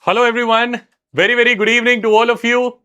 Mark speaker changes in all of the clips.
Speaker 1: Hello everyone, very good evening to all of you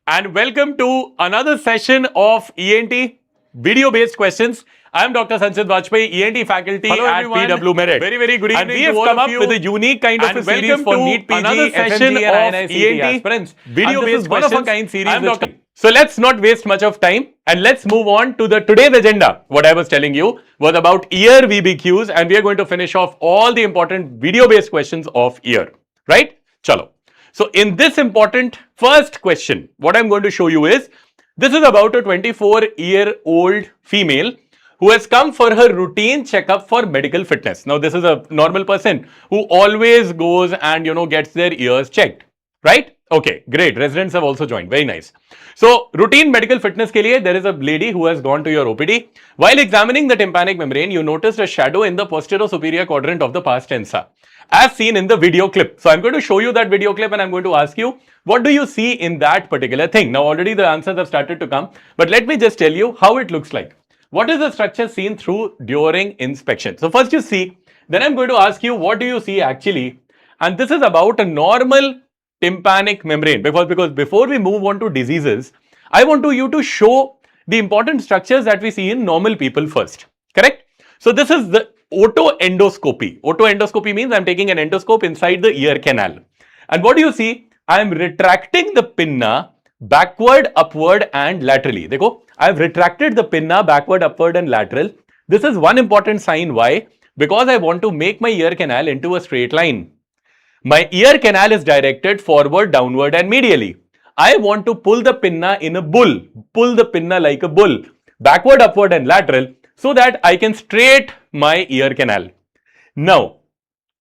Speaker 1: and welcome to another session of ENT video based questions. I am Dr. Sanchit Vajpayee, ENT faculty at PW Merit. Very good evening and we have come up with a unique kind of a series for NEET PG, FMGE and INI-CET Aspirants. Video based questions. One of a kind series. So let's not waste much of time and let's move on to the today's agenda. What I was telling you was about year VBQs and we are going to finish off all the important video based questions of year, right? Chalo. So in this important first question, what I'm going to show you is, this is about a 24-year-old female who has come for her routine checkup for medical fitness. Now this is a normal person who always goes and gets their ears checked, right? Okay, great. Residents have also joined. Very nice. So routine medical fitness ke liye, there is a lady who has gone to your OPD. While examining the tympanic membrane, you noticed a shadow in the posterior superior quadrant of the pars tensa, as seen in the video clip. So I'm going to show you that video clip and I'm going to ask you, what do you see in that particular thing? Now already the answers have started to come, but let me just tell you how it looks like. What is the structure seen through during inspection? So first you see, then I'm going to ask you, what do you see actually? And this is about a normal tympanic membrane, because before we move on to diseases, I want you to show the important structures that we see in normal people first, correct? So this is the otoendoscopy. Otoendoscopy means I'm taking an endoscope inside the ear canal. And what do you see? I am retracting the pinna backward, upward and laterally. Dekho, I have retracted the pinna backward, upward and lateral. This is one important sign. Why? Because I want to make my ear canal into a straight line. My ear canal is directed forward, downward and medially. I want to pull the pinna in a bull. Pull the pinna like a bull. Backward, upward and lateral, so that I can straight my ear canal. Now,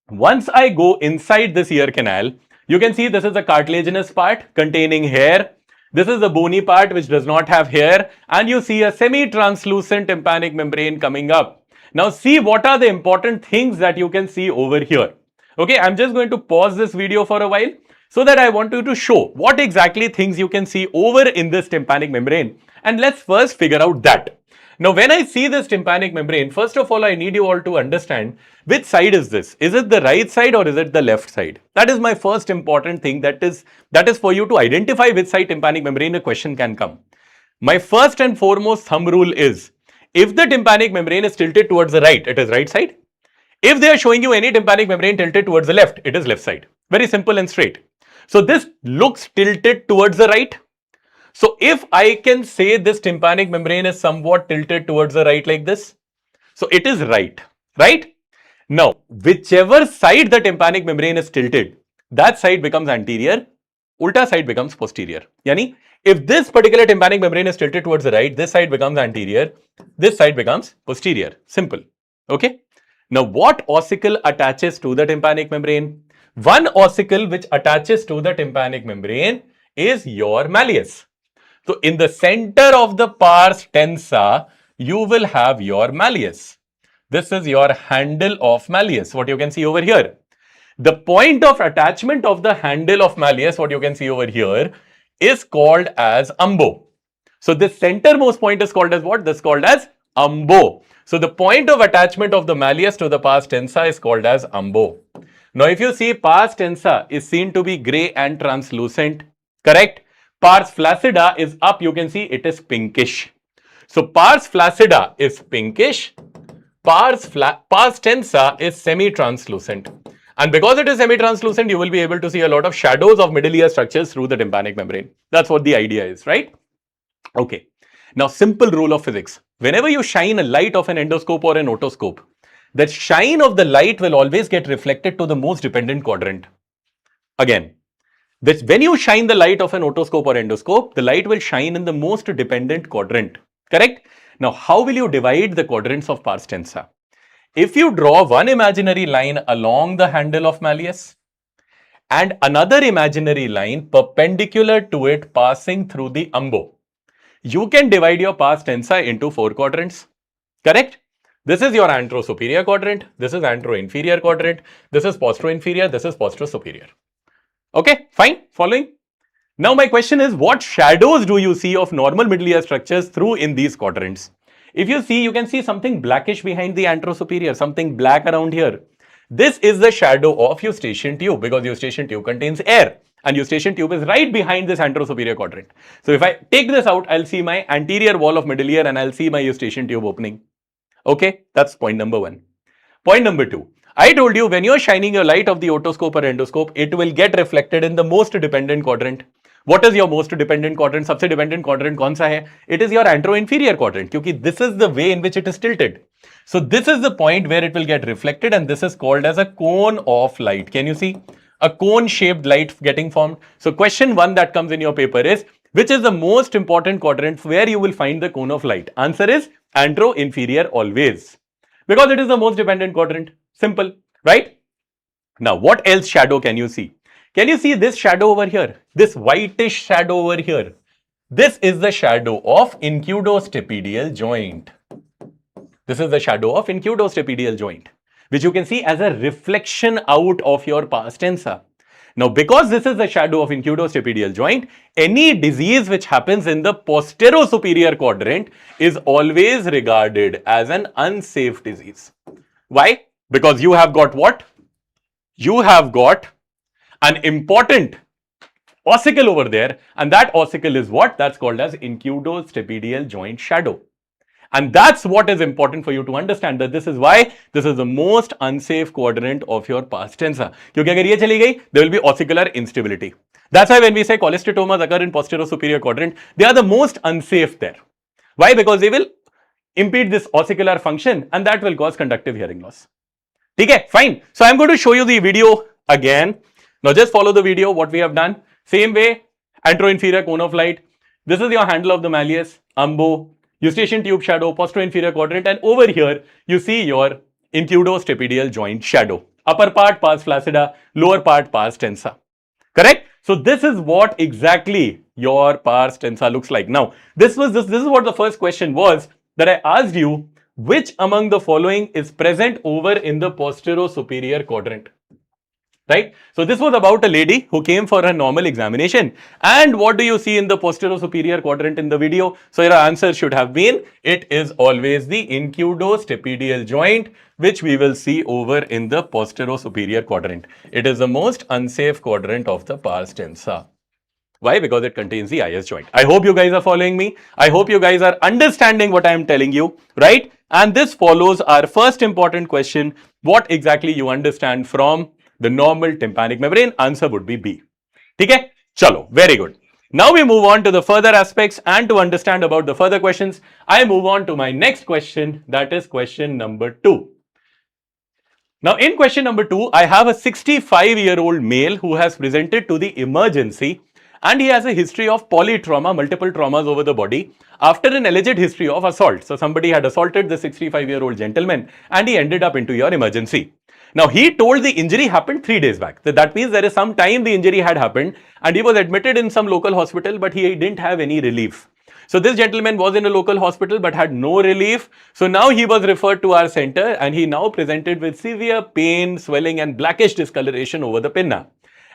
Speaker 1: once I go inside this ear canal, you can see this is a cartilaginous part containing hair. This is the bony part which does not have hair. And you see a semi-translucent tympanic membrane coming up. Now see what are the important things that you can see over here. Okay, I'm just going to pause this video for a while so that I want you to show what exactly things you can see over in this tympanic membrane. And let's first figure out that. Now, when I see this tympanic membrane, first of all, I need you all to understand which side is this. Is it the right side or is it the left side? That is my first important thing. That is for you to identify which side tympanic membrane a question can come. My first and foremost thumb rule is, if the tympanic membrane is tilted towards the right, it is right side. If they are showing you any tympanic membrane tilted towards the left, it is left side. Very simple and straight. So this looks tilted towards the right. So if I can say this tympanic membrane is somewhat tilted towards the right like this, so it is right, right? Now, whichever side the tympanic membrane is tilted, that side becomes anterior, ulta side becomes posterior. Yani, if this particular tympanic membrane is tilted towards the right, this side becomes anterior, this side becomes posterior. Simple. Okay? Now, what ossicle attaches to the tympanic membrane? One ossicle which attaches to the tympanic membrane is your malleus. So, in the center of the pars tensa, you will have your malleus. This is your handle of malleus, what you can see over here. The point of attachment of the handle of malleus, what you can see over here, is called as umbo. So, this centermost point is called as what? This is called as umbo. So, the point of attachment of the malleus to the pars tensa is called as umbo. Now, if you see pars tensa is seen to be grey and translucent, correct? Pars flaccida is up, you can see it is pinkish. So, pars flaccida is pinkish, pars tensa is semi-translucent. And because it is semi-translucent, you will be able to see a lot of shadows of middle ear structures through the tympanic membrane. That's what the idea is, right? Okay. Now, simple rule of physics. Whenever you shine a light of an endoscope or an otoscope, the shine of the light will always get reflected to the most dependent quadrant. Again, when you shine the light of an otoscope or endoscope, the light will shine in the most dependent quadrant, correct? Now, how will you divide the quadrants of pars tensa? If you draw one imaginary line along the handle of malleus and another imaginary line perpendicular to it passing through the umbo, you can divide your pars tensa into 4 quadrants, correct? This is your antero-superior quadrant, this is antero-inferior quadrant, this is postero-inferior, this is postero-superior. Okay, fine, following? Now my question is, what shadows do you see of normal middle ear structures through in these quadrants? If you see, you can see something blackish behind the antero-superior, something black around here. This is the shadow of eustachian tube because eustachian tube contains air and eustachian tube is right behind this anterosuperior quadrant. So if I take this out, I'll see my anterior wall of middle ear and I'll see my eustachian tube opening. Okay, that's point number one. Point number two. I told you when you're shining your light of the otoscope or endoscope, it will get reflected in the most dependent quadrant. What is your most dependent quadrant? सबसे dependent quadrant कौन सा है? It is your anteroinferior quadrant क्योंकि this is the way in which it is tilted. So this is the point where it will get reflected and this is called as a cone of light. Can you see? A cone shaped light getting formed. So question 1 that comes in your paper is, which is the most important quadrant where you will find the cone of light? Answer is anteroinferior always. Because it is the most dependent quadrant. Simple, right? Now, what else shadow can you see? Can you see this shadow over here? This whitish shadow over here. This is the shadow of incudostapedial joint. This is the shadow of incudostapedial joint, which you can see as a reflection out of your pars tensa. Now, because this is the shadow of incudostapedial joint, any disease which happens in the posterosuperior quadrant is always regarded as an unsafe disease. Why? Because you have got what? You have got an important ossicle over there, and that ossicle is what? That's called as incudostapedial joint shadow. And that's what is important for you to understand, that this is why this is the most unsafe quadrant of your pars tensa. Because if this goes, there will be ossicular instability. That's why when we say cholesteatomas occur in posterosuperior quadrant, they are the most unsafe there. Why? Because they will impede this ossicular function and that will cause conductive hearing loss. Okay, fine. So I'm going to show you the video again. Now just follow the video, what we have done. Same way, anteroinferior cone of light. This is your handle of the malleus, umbo, eustachian tube shadow, posterior quadrant, and over here you see your incudostapedial joint shadow. Upper part pars flaccida, lower part pars tensa. Correct? So this is what exactly your pars tensa looks like. Now, this is what the first question was that I asked you, which among the following is present over in the posterosuperior quadrant? Right? So this was about a lady who came for a normal examination. And what do you see in the posterosuperior quadrant in the video? So your answer should have been, it is always the incudostapedial joint, which we will see over in the posterosuperior quadrant. It is the most unsafe quadrant of the pars tensa. Why? Because it contains the IS joint. I hope you guys are following me. I hope you guys are understanding what I am telling you, right? And this follows our first important question. What exactly you understand from the normal tympanic membrane? Answer would be B. Okay? Chalo. Very good. Now we move on to the further aspects, and to understand about the further questions, I move on to my next question, that is question number 2. Now in question number 2, I have a 65-year-old male who has presented to the emergency and he has a history of polytrauma, multiple traumas over the body after an alleged history of assault. So somebody had assaulted the 65-year-old gentleman and he ended up into your emergency. Now he told the injury happened 3 days back. So that means there is some time the injury had happened and he was admitted in some local hospital, but he didn't have any relief. So this gentleman was in a local hospital but had no relief. So now he was referred to our center and he now presented with severe pain, swelling and blackish discoloration over the pinna.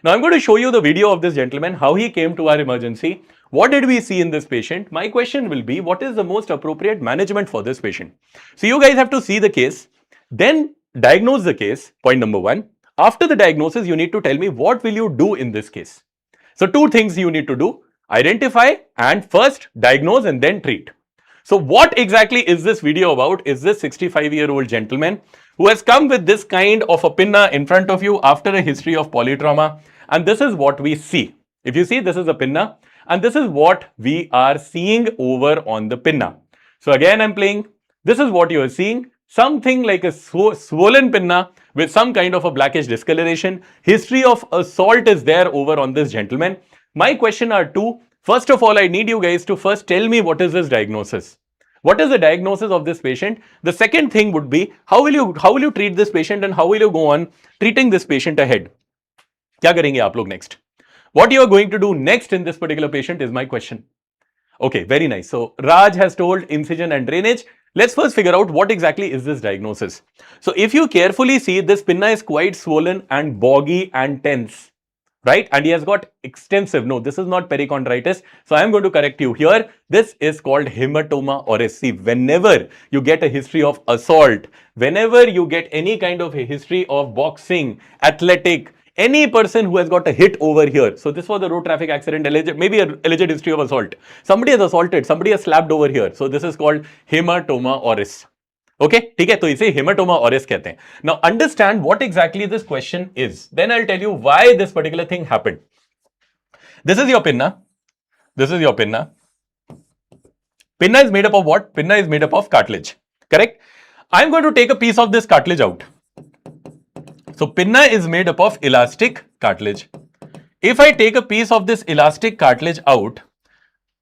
Speaker 1: Now I'm going to show you the video of this gentleman, how he came to our emergency. What did we see in this patient? My question will be, what is the most appropriate management for this patient? So you guys have to see the case, then diagnose the case, point number 1. After the diagnosis, you need to tell me what will you do in this case. So 2 things you need to do, identify and first diagnose and then treat. So what exactly is this video about? Is this 65-year-old gentleman who has come with this kind of a pinna in front of you after a history of polytrauma, and this is what we see. If you see, this is a pinna and this is what we are seeing over on the pinna. So again I'm playing, this is what you are seeing, something like a swollen pinna with some kind of a blackish discoloration. History of assault is there over on this gentleman. My question are 2. First of all, I need you guys to first tell me what is this diagnosis. What is the diagnosis of this patient? The second thing would be, how will you treat this patient and how will you go on treating this patient ahead? Kya karenge aap log next? What you are going to do next in this particular patient is my question. Okay, very nice. So Raj has told incision and drainage. Let's first figure out what exactly is this diagnosis. So if you carefully see, this pinna is quite swollen and boggy and tense. right? And he has got extensive, no, this is not perichondritis. So I am going to correct you here. This is called hematoma oris. See, whenever you get a history of assault, whenever you get any kind of a history of boxing, athletic, any person who has got a hit over here. So this was a road traffic accident, maybe an alleged history of assault. Somebody has assaulted, somebody has slapped over here. So this is called hematoma oris. Okay, ठीक है, तो इसे hematoma oris कहते हैं. Now understand what exactly this question is. Then I'll tell you why this particular thing happened. This is your pinna. This is your pinna. Pinna is made up of what? Pinna is made up of cartilage. Correct? I'm going to take a piece of this cartilage out. So pinna is made up of elastic cartilage. If I take a piece of this elastic cartilage out,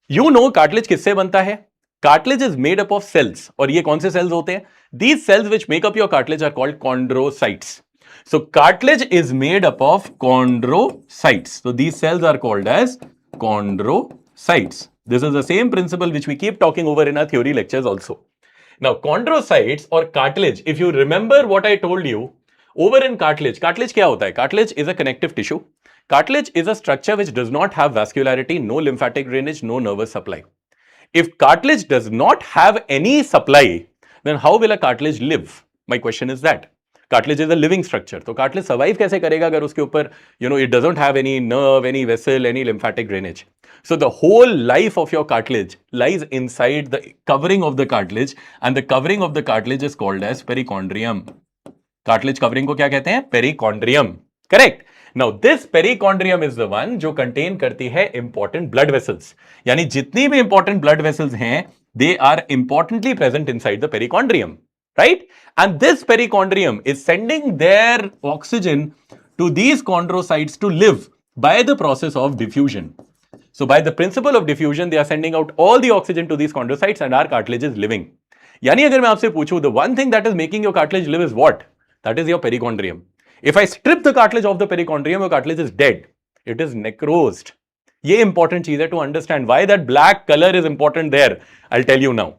Speaker 1: you know cartilage किससे बनता है? Cartilage is made up of cells. और ये कौन से cells होते हैं? These cells which make up your cartilage are called chondrocytes. So cartilage is made up of chondrocytes. So these cells are called as chondrocytes. This is the same principle which we keep talking over in our theory lectures also. Now chondrocytes or cartilage, if you remember what I told you, over in cartilage क्या होता है? Cartilage is a connective tissue. Cartilage is a structure which does not have vascularity, no lymphatic drainage, no nervous supply. If cartilage does not have any supply, then how will a cartilage live? My question is that. Cartilage is a living structure. So cartilage survive कैसे करेगा अगर उसके ऊपर, it doesn't have any nerve, any vessel, any lymphatic drainage. So the whole life of your cartilage lies inside the covering of the cartilage, and the covering of the cartilage is called as perichondrium. Cartilage covering को क्या कहते हैं? Perichondrium. Correct? Now this perichondrium is the one जो contain करती है important blood vessels. यानी जितनी भी important blood vessels हैं, they are importantly present inside the perichondrium, right? And this perichondrium is sending their oxygen to these chondrocytes to live by the process of diffusion. So by the principle of diffusion, they are sending out all the oxygen to these chondrocytes, and our cartilage is living. यानी अगर मैं आपसे पूछूं, the one thing that is making your cartilage live is what? That is your perichondrium. If I strip the cartilage of the perichondrium, your cartilage is dead. It is necrosed. ये important चीज है to understand why that black color is important there. I'll tell you now.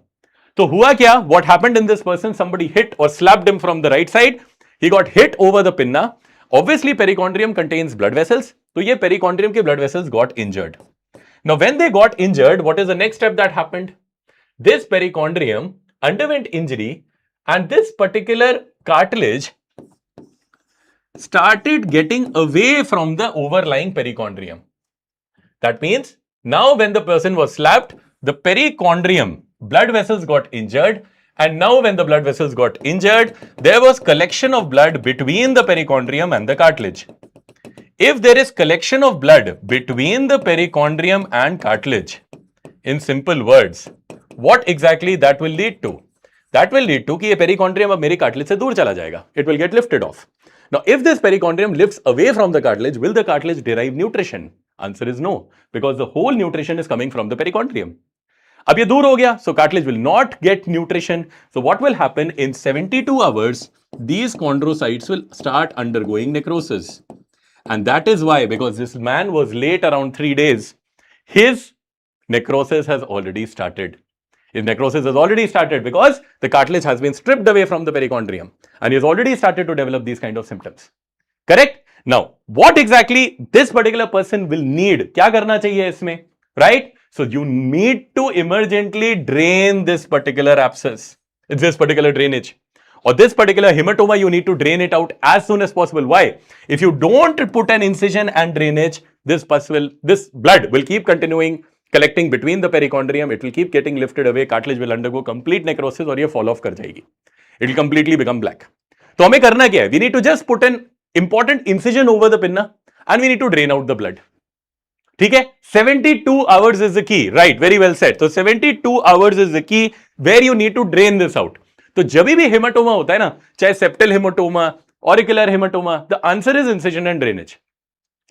Speaker 1: तो हुआ क्या? What happened in this person? Somebody hit or slapped him from the right side. He got hit over the pinna. Obviously, perichondrium contains blood vessels. तो ये perichondrium के blood vessels got injured. Now, when they got injured, what is the next step that happened? This perichondrium underwent injury, and this particular cartilage started getting away from the overlying perichondrium. That means now when the person was slapped, the perichondrium blood vessels got injured, and now when the blood vessels got injured, there was collection of blood between the perichondrium and the cartilage. If there is collection of blood between the perichondrium and cartilage, in simple words, what exactly that will lead to? That will lead to कि ये perichondrium अब मेरी cartilage से दूर चला जाएगा. It will get lifted off. Now, if this perichondrium lifts away from the cartilage, will the cartilage derive nutrition? Answer is no, because the whole nutrition is coming from the perichondrium. अब ये दूर हो गया, so cartilage will not get nutrition. So what will happen in 72 hours? These chondrocytes will start undergoing necrosis. And that is why, because this man was late around 3 days, his necrosis has already started. His necrosis has already started because the cartilage has been stripped away from the perichondrium, and he has already started to develop these kind of symptoms. Correct? Now, what exactly this particular person will need? क्या करना चाहिए इसमें? Right? So you need to emergently drain this particular abscess, this particular drainage. Or this particular hematoma, you need to drain it out as soon as possible. Why? If you don't put an incision and drainage, this blood will keep continuing collecting between the perichondrium. It will keep getting lifted away. Cartilage will undergo complete necrosis और ये fall off कर जाएगी. It will completely become black. तो हमें करना क्या है? We need to just put an important incision over the pinna and we need to drain out the blood. ठीक है? 72 hours is the key. Right, very well said. So 72 hours is the key where you need to drain this out. तो जब भी haematoma होता है ना, चाहे septal haematoma, auricular haematoma, the answer is incision and drainage.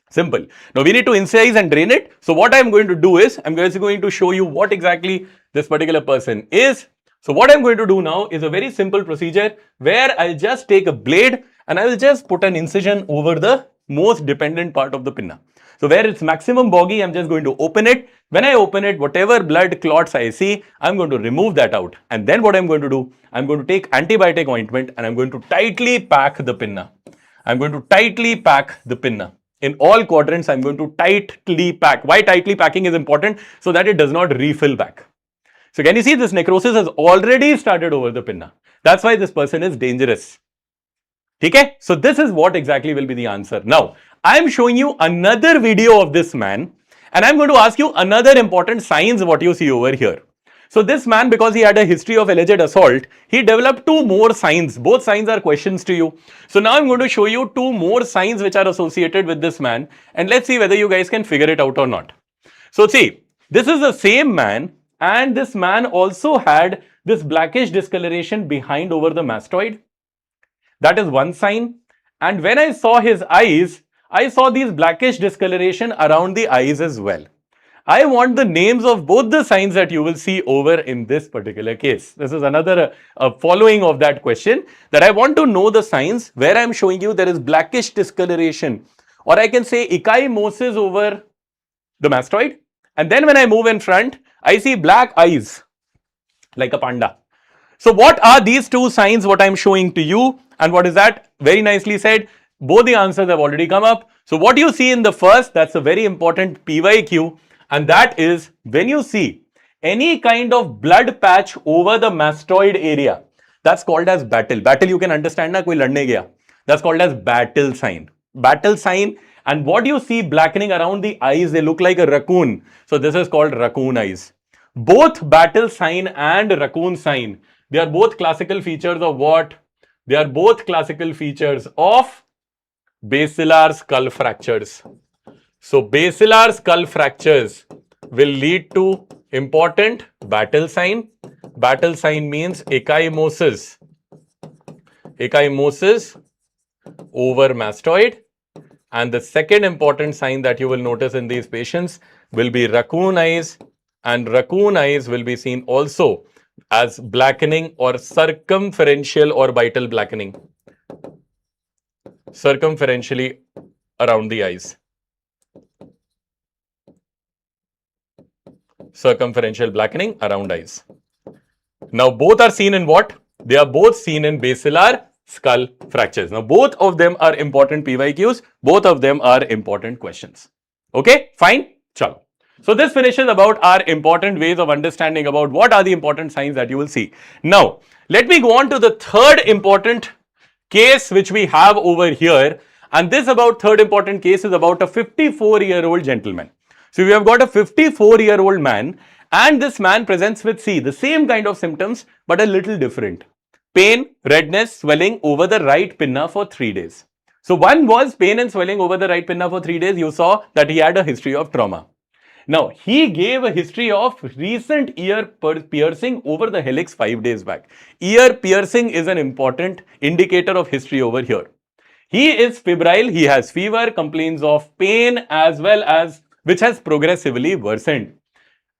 Speaker 1: Simple. Now we need to incise and drain it. So what I am going to do is, I'm going to show you what exactly this particular person is. So what I'm going to do now is a very simple procedure where I'll just take a blade and I will just put an incision over the most dependent part of the pinna. So where it's maximum boggy, I'm just going to open it. When I open it, whatever blood clots I see, I'm going to remove that out. And then what I'm going to do, I'm going to take antibiotic ointment and I'm going to tightly pack the pinna. I'm going to tightly pack the pinna. In all quadrants, I'm going to tightly pack. Why tightly packing is important? So that it does not refill back. So can you see this necrosis has already started over the pinna. That's why this person is dangerous. Okay? So this is what exactly will be the answer. Now, I'm showing you another video of this man and I'm going to ask you another important signs what you see over here. So this man, because he had a history of alleged assault, he developed two more signs. Both signs are questions to you. So now I'm going to show you two more signs which are associated with this man and let's see whether you guys can figure it out or not. So see, this is the same man and this man also had this blackish discoloration behind over the mastoid. That is one sign. And when I saw his eyes, I saw these blackish discoloration around the eyes as well. I want the names of both the signs that you will see over in this particular case. This is another following of that question, that I want to know the signs where I am showing you there is blackish discoloration, or I can say ecchymosis over the mastoid. And then when I move in front, I see black eyes like a panda. So what are these two signs what I am showing to you, and what is that? Very nicely said. Both the answers have already come up. So what you see in the first, that's a very important PYQ. And that is when you see any kind of blood patch over the mastoid area, that's called as battle. Battle you can understand na, koi ladne gaya. That's called as battle sign. Battle sign. And what you see blackening around the eyes, they look like a raccoon. So this is called raccoon eyes. Both battle sign and raccoon sign, they are both classical features of what? They are both classical features of basilar skull fractures. So basilar skull fractures will lead to important battle sign. Battle sign means ecchymosis. Ecchymosis over mastoid. And the second important sign that you will notice in these patients will be raccoon eyes, and raccoon eyes will be seen also as blackening or circumferential orbital blackening. Circumferentially around the eyes. Circumferential blackening around eyes. Now both are seen in what? They are both seen in basilar skull fractures. Now both of them are important PYQs. Both of them are important questions. Okay, fine. Chalo. So this finishes about our important ways of understanding about what are the important signs that you will see. Now, let me go on to the third important case which we have over here. And this about third important case is about a 54-year-old gentleman. So we have got a 54-year-old man, and this man presents with, see, the same kind of symptoms but a little different. Pain, redness, swelling over the right pinna for 3 days. So one was pain and swelling over the right pinna for 3 days. You saw that he had a history of trauma. Now, he gave a history of recent ear piercing over the helix 5 days back. Ear piercing is an important indicator of history over here. He is febrile, he has fever, complains of pain as well as which has progressively worsened.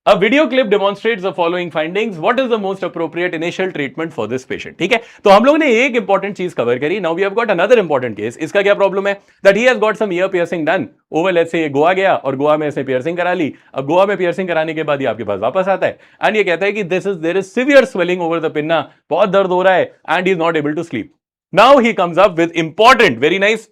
Speaker 1: A video clip demonstrates the following findings. What is the most appropriate initial treatment for this patient? ठीक है, तो हम लोगों ने एक important चीज cover करी. Now we have got another important case. इसका क्या problem है? That he has got some ear piercing done over, let's say, Goa गया और गोवा में इसने piercing करा ली. अब गोवा में piercing कराने के बाद ये आपके पास वापस आता है and ये कहता है कि there is severe swelling over the pinna, बहुत दर्द हो रहा है and he is not able to sleep. Now he comes up with important, very nice.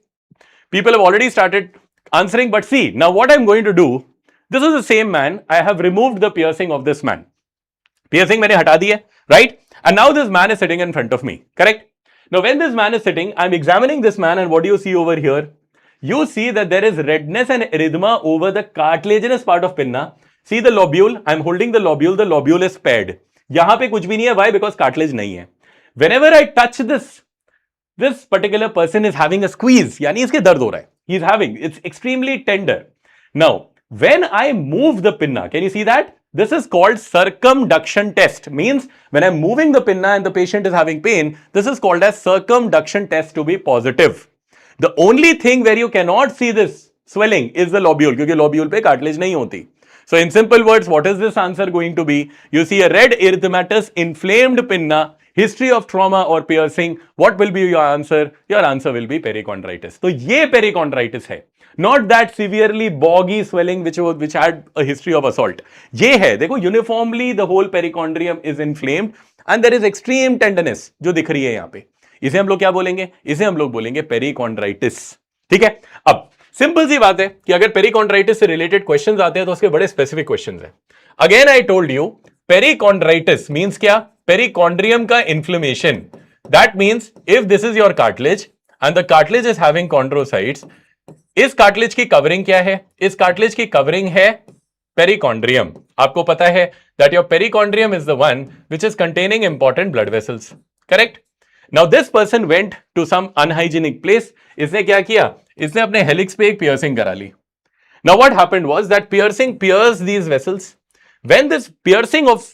Speaker 1: People have already started answering, but see, now what I'm going to do. This is the same man. I have removed the piercing of this man. Piercing मैंने हटा दी है, right? And now this man is sitting in front of me, correct? Now when this man is sitting, I'm examining this man, and what do you see over here? You see that there is redness and erythema over the cartilaginous part of pinna. See the lobule? I'm holding the lobule. The lobule is paired. यहाँ पे कुछ भी नहीं है. Why? Because cartilage नहीं है. Whenever I touch this particular person is having a squeeze. यानी इसके दर्द हो रहा है. He's having. It's extremely tender. Now, when I move the pinna, can you see that? This is called circumduction test. Means when I'm moving the pinna and the patient is having pain, this is called as circumduction test to be positive. The only thing where you cannot see this swelling is the lobule, because lobule pe cartilage nahi hoti. So in simple words, what is this answer going to be? You see a red erythematous inflamed pinna, history of trauma or piercing. What will be your answer? Your answer will be perichondritis. So ye perichondritis hai. Not that severely boggy swelling which had a history of assault. ये है, देखो, uniformly the whole perichondrium is inflamed and there is extreme tenderness जो दिख रही है यहाँ पे. इसे हम लोग क्या बोलेंगे? इसे हम लोग बोलेंगे perichondritis. ठीक है? अब सिंपल सी बात है कि अगर पेरिकॉन्ड्राइटिस से रिलेटेड क्वेश्चंस आते हैं तो उसके बड़े स्पेसिफिक क्वेश्चंस हैं. Again I told you, perichondritis means क्या? पेरिकॉन्ड्रियम का inflammation. That means if this is your cartilage and the cartilage is having chondrocytes, इस कार्टिलेज की कवरिंग क्या है? इस कार्टिलेज की कवरिंग है पेरिकॉन्ड्रियम. आपको पता है that your perichondrium is the one which is containing important blood vessels. Correct? Now this person went to some unhygienic place. इसने क्या किया? इसने अपने हेलिक्स पे एक पियर्सिंग करा ली. Now what happened was that piercing pierced these vessels. When this piercing of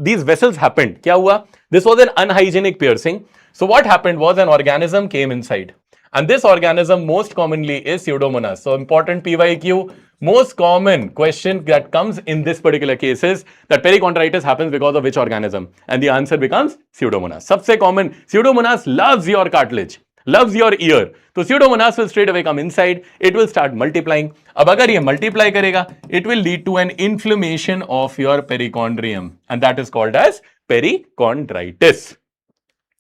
Speaker 1: these vessels happened, क्या हुआ? This was an unhygienic piercing. So what happened was an organism came inside. And this organism most commonly is Pseudomonas. So important PYQ, most common question that comes in this particular case is that perichondritis happens because of which organism? And the answer becomes Pseudomonas. सबसे common, Pseudomonas loves your cartilage, loves your ear. So Pseudomonas will straight away come inside, it will start multiplying. अब अगर ये multiply करेगा, it will lead to an inflammation of your perichondrium. And that is called as perichondritis.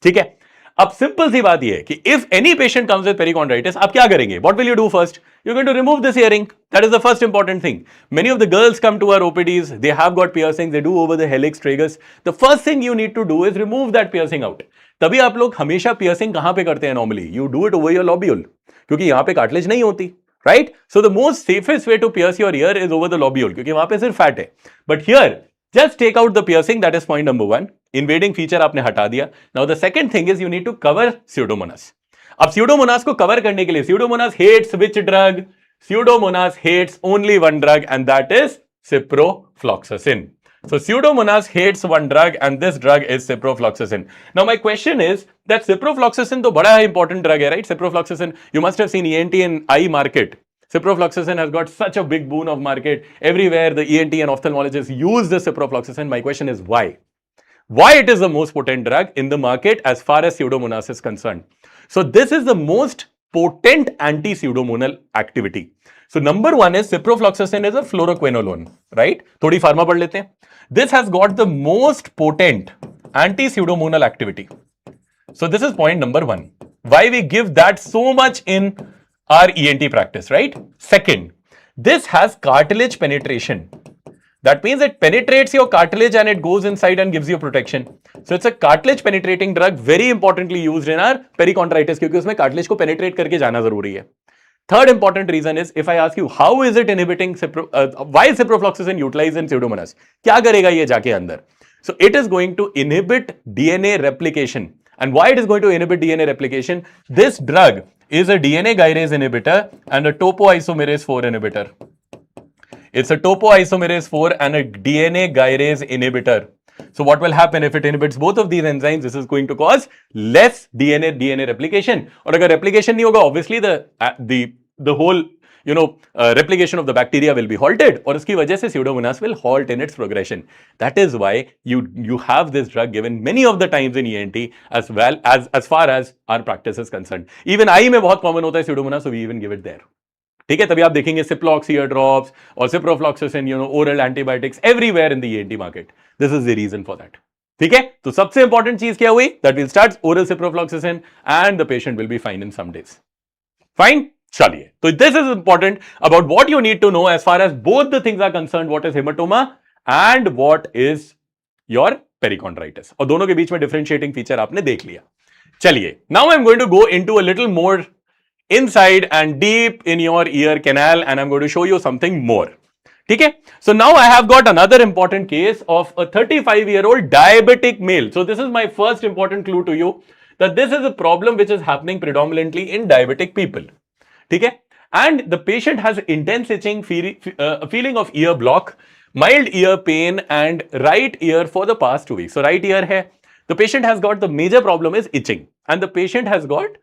Speaker 1: ठीक है? अब simple सी बात यह है कि if any patient comes with perichondritis, आप क्या करेंगे? What will you do first? You going to remove this earring. That is the first important thing. Many of the girls come to our OPDs, they have got piercing, they do over the helix tragus. The first thing you need to do is remove that piercing out. तभी आप लोग हमेशा piercing कहां पे करते हैं? Normally you do it over your lobule, क्योंकि यहां पे कार्टिलेज नहीं होती. Right? So the most safest way to pierce your ear is over the lobule, क्योंकि वहां पे सिर्फ फैट है. But here just take out the piercing. That is point number 1. Invading feature आपने हटा दिया. Now the second thing is you need to cover Pseudomonas. अब Pseudomonas को cover करने के लिए, Pseudomonas hates which drug? Pseudomonas hates only one drug, and that is ciprofloxacin. So Pseudomonas hates one drug, and this drug is ciprofloxacin. Now my question is that ciprofloxacin तो बड़ा important drug है, right? Ciprofloxacin, you must have seen ENT and eye market. Ciprofloxacin has got such a big boon of market. Everywhere the ENT and ophthalmologists use the ciprofloxacin. My question is why? Why it is the most potent drug in the market as far as Pseudomonas is concerned? So this is the most potent anti-pseudomonal activity. So number 1 is ciprofloxacin is a fluoroquinolone, right? थोड़ी pharma पढ़ लेते हैं. This has got the most potent anti-pseudomonal activity. So this is point number 1. Why we give that so much in our ENT practice, right? Second, this has cartilage penetration. That means it penetrates your cartilage and it goes inside and gives you protection. So it's a cartilage penetrating drug, very importantly used in our perichondritis, क्योंकि उसमें cartilage को penetrate करके जाना जरूरी है. Third important reason is, if I ask you how is it inhibiting why is ciprofloxacin utilized in Pseudomonas? क्या करेगा ये जाके अंदर? So it is going to inhibit DNA replication. And why it is going to inhibit DNA replication? This drug is a DNA gyrase inhibitor and a topoisomerase 4 inhibitor. It's a topoisomerase 4 and a DNA gyrase inhibitor. So what will happen if it inhibits both of these enzymes? This is going to cause less DNA replication. और अगर replication नहीं होगा, obviously the whole replication of the bacteria will be halted, और उसकी वजह से Pseudomonas will halt in its progression. That is why you have this drug given many of the times in ENT as well as far as our practice is concerned. Even eye में बहुत common होता है Pseudomonas, so we even give it there. ठीक है? तभी आप देखेंगे Ciplox ear drops और ciprofloxacin, oral antibiotics everywhere in the ENT market. This is the reason for that. ठीक है? तो सबसे important चीज क्या हुई? That we'll start oral ciprofloxacin and the patient will be fine in some days. Fine? चलिए, तो this is important about what you need to know as far as both the things are concerned, what is hematoma and what is your perichondritis. और दोनों के बीच में differentiating feature आपने देख लिया. चलिए, now I'm going to go into a little more inside and deep in your ear canal and I'm going to show you something more. ठीक है? So now I have got another important case of a 35-year-old diabetic male. So this is my first important clue to you that this is a problem which is happening predominantly in diabetic people. ठीक है? And the patient has intense itching, feeling of ear block, mild ear pain and right ear for the past 2 weeks. So right ear hai. The patient has got the major problem is itching and the patient has got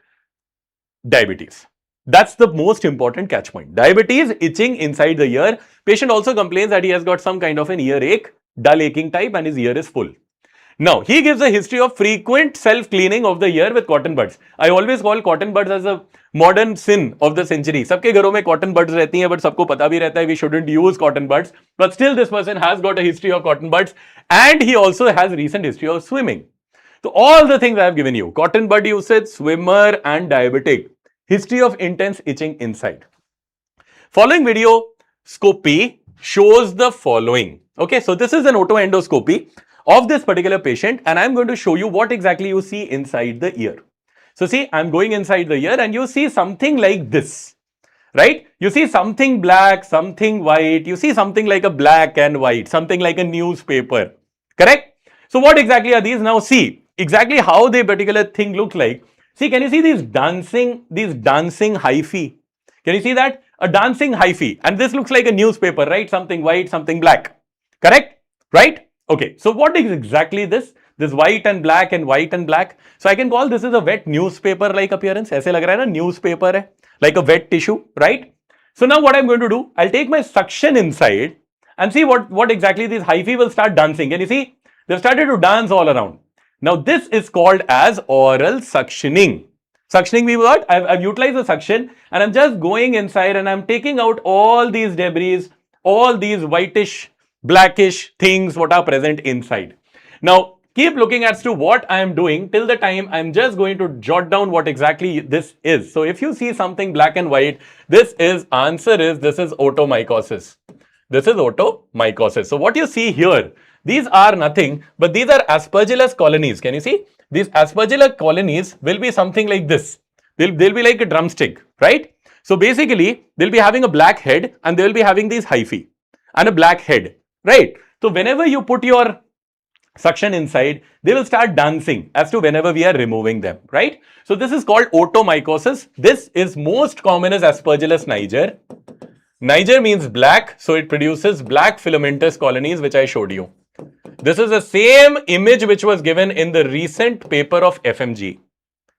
Speaker 1: diabetes. That's the most important catch point. Diabetes, itching inside the ear. Patient also complains that he has got some kind of an earache, dull aching type and his ear is full. Now, he gives a history of frequent self-cleaning of the ear with cotton buds. I always call cotton buds as a modern sin of the century. सबके घरों में cotton buds रहती हैं, but सबको पता भी रहता है we shouldn't use cotton buds. But still, this person has got a history of cotton buds, and he also has recent history of swimming. So all the things I have given you: cotton bud usage, swimmer, and diabetic. History of intense itching inside. Following video scopy shows the following. Okay, so this is an otoendoscopy of this particular patient, and I'm going to show you what exactly you see inside the ear. So see, I'm going inside the ear and you see something like this, right? You see something black, something white, you see something like a black and white, something like a newspaper, correct? So what exactly are these? Now see exactly how the particular thing looks like. See, can you see these dancing hyphae? Can you see that? A dancing hyphae, and this looks like a newspaper, right? Something white, something black, correct? Right? Okay, so what is exactly this? This white and black and white and black. So I can call this is a wet newspaper like appearance. ऐसे लग रहा है ना, newspaper है, like a wet tissue, right? So now what I'm going to do, I'll take my suction inside and see what exactly these hyphae will start dancing. Can you see? They've started to dance all around. Now this is called as oral suctioning. Suctioning means what? I've utilized the suction and I'm just going inside and I'm taking out all these debris, all these whitish, blackish things what are present inside. Now keep looking as to what I am doing till the time I'm just going to jot down what exactly this is. So if you see something black and white, this is otomycosis. This is otomycosis. So what you see here, these are nothing but these are aspergillus colonies. Can you see? These aspergillus colonies will be something like this. They'll be like a drumstick, right? So basically, they'll be having a black head and they will be having these hyphae and a black head, right? So whenever you put your suction inside, they will start dancing as to whenever we are removing them, right? So this is called otomycosis. This is most common as aspergillus niger. Niger means black, so it produces black filamentous colonies, which I showed you. This is the same image which was given in the recent paper of FMGE.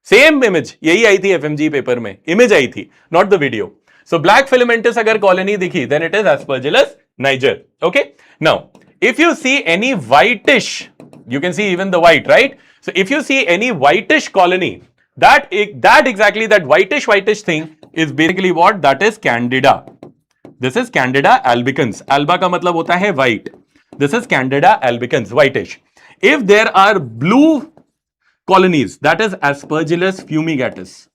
Speaker 1: Same image, यही आई थी FMGE paper में, image आई थी, not the video. So black filamentous अगर colony दिखी, then it is aspergillus niger. Okay. Now, if you see any whitish, you can see even the white, right? So if you see any whitish colony, that whitish thing is basically what? That is Candida. This is Candida albicans. Alba का मतलब होता है white. This is Candida albicans, whitish. If there are blue colonies, that is Aspergillus fumigatus.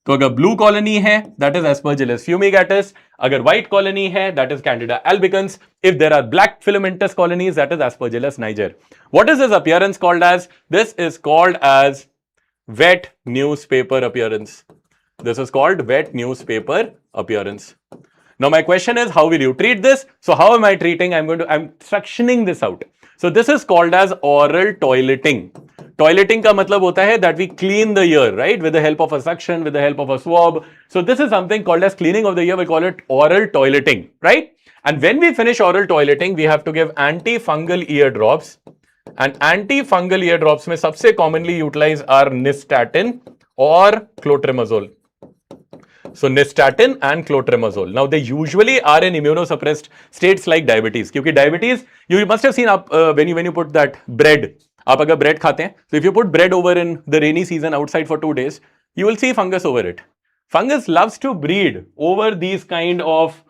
Speaker 1: तो अगर blue colony है, that is Aspergillus fumigatus. अगर white colony है, that is Candida albicans. If there are black filamentous colonies, that is Aspergillus niger. What is this appearance called as? This is called as wet newspaper appearance. This is called wet newspaper appearance. Now my question is, how will you treat this? So how am I treating? I'm suctioning this out. So this is called as oral toileting. Toileting का मतलब होता है that we clean the ear, right? With the help of a suction, with the help of a swab. So this is something called as cleaning of the ear. We call it oral toileting, right? And when we finish oral toileting, we have to give antifungal ear drops. And antifungal ear drops में सबसे commonly utilized are nystatin or clotrimazole. So nystatin and clotrimazole. Now they usually are in immunosuppressed states like diabetes. क्योंकि diabetes, you must have seen when you put that bread. आप अगर bread खाते हैं, so if you put bread over in the rainy season outside for 2 days, you will see fungus over it. Fungus loves to breed over these kind of,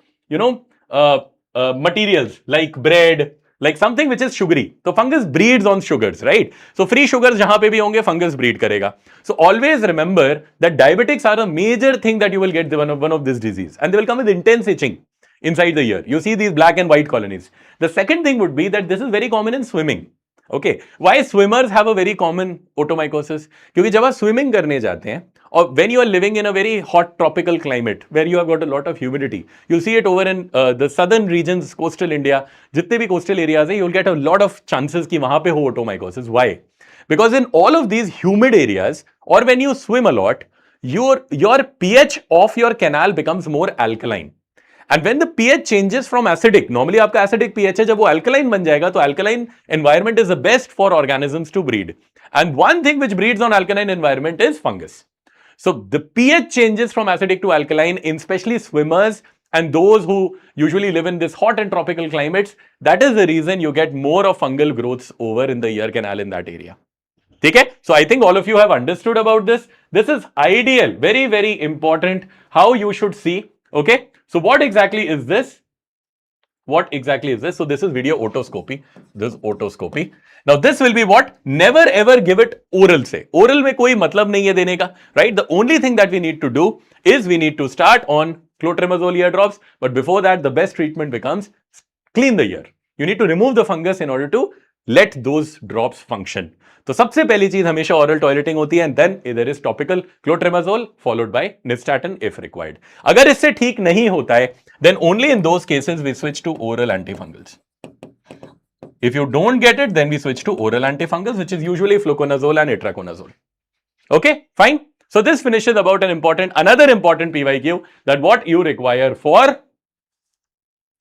Speaker 1: materials like bread, like something which is sugary. So fungus breeds on sugars, right? So free sugars जहां पे भी होंगे, fungus breed करेगा. So always remember that diabetics are a major thing that you will get one of this disease, and they will come with intense itching inside the ear. You see these black and white colonies. The second thing would be that this is very common in swimming. Okay, why swimmers have a very common otomycosis? क्योंकि जब आप swimming करने जाते हैं, or when you are living in a very hot tropical climate where you have got a lot of humidity, you'll see it over in the southern regions, coastal India, जितने भी coastal areas हैं, you'll get a lot of chances कि वहां पे हो otomycosis. Why? Because in all of these humid areas, or when you swim a lot, your pH of your canal becomes more alkaline. And when the pH changes from acidic, normally आपका acidic pH है, जब वो alkaline बन जाएगा, तो alkaline environment is the best for organisms to breed. And one thing which breeds on alkaline environment is fungus. So the pH changes from acidic to alkaline, in especially swimmers and those who usually live in this hot and tropical climates. That is the reason you get more of fungal growths over in the ear canal in that area. Okay? So I think all of you have understood about this. This is ideal, very, very important how you should see. Okay? So what exactly is this? What exactly is this? So this is video otoscopy. This is otoscopy. Now this will be what? Never ever give it oral से. Oral में कोई मतलब नहीं है देने का, right? The only thing that we need to do is we need to start on clotrimazole ear drops. But before that, the best treatment becomes clean the ear. You need to remove the fungus in order to let those drops function. तो सबसे पहली चीज हमेशा oral toileting होती है, and then there is topical clotrimazole followed by nystatin if required. अगर इससे ठीक नहीं होता है, then only in those cases we switch to oral antifungals. If you don't get it, then we switch to oral antifungals, which is usually fluconazole and itraconazole. Okay, fine. So this finishes about another important PYQ, that what you require for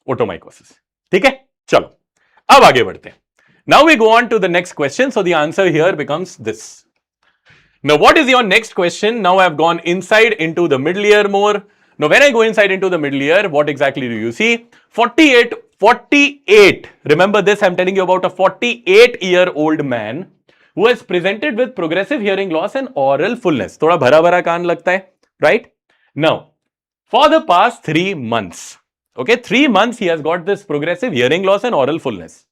Speaker 1: otomycosis. ठीक है, चलो अब आगे बढ़ते हैं. Now we go on to the next question. So the answer here becomes this. Now what is your next question? Now I have gone inside into the middle ear more. Now when I go inside into the middle ear, what exactly do you see? 48. Remember this, I'm telling you about a 48-year-old man who has presented with progressive hearing loss and oral fullness. थोड़ा भरा भरा कान लगता है, right? Now, for the past 3 months, okay, 3 months he has got this progressive hearing loss and oral fullness.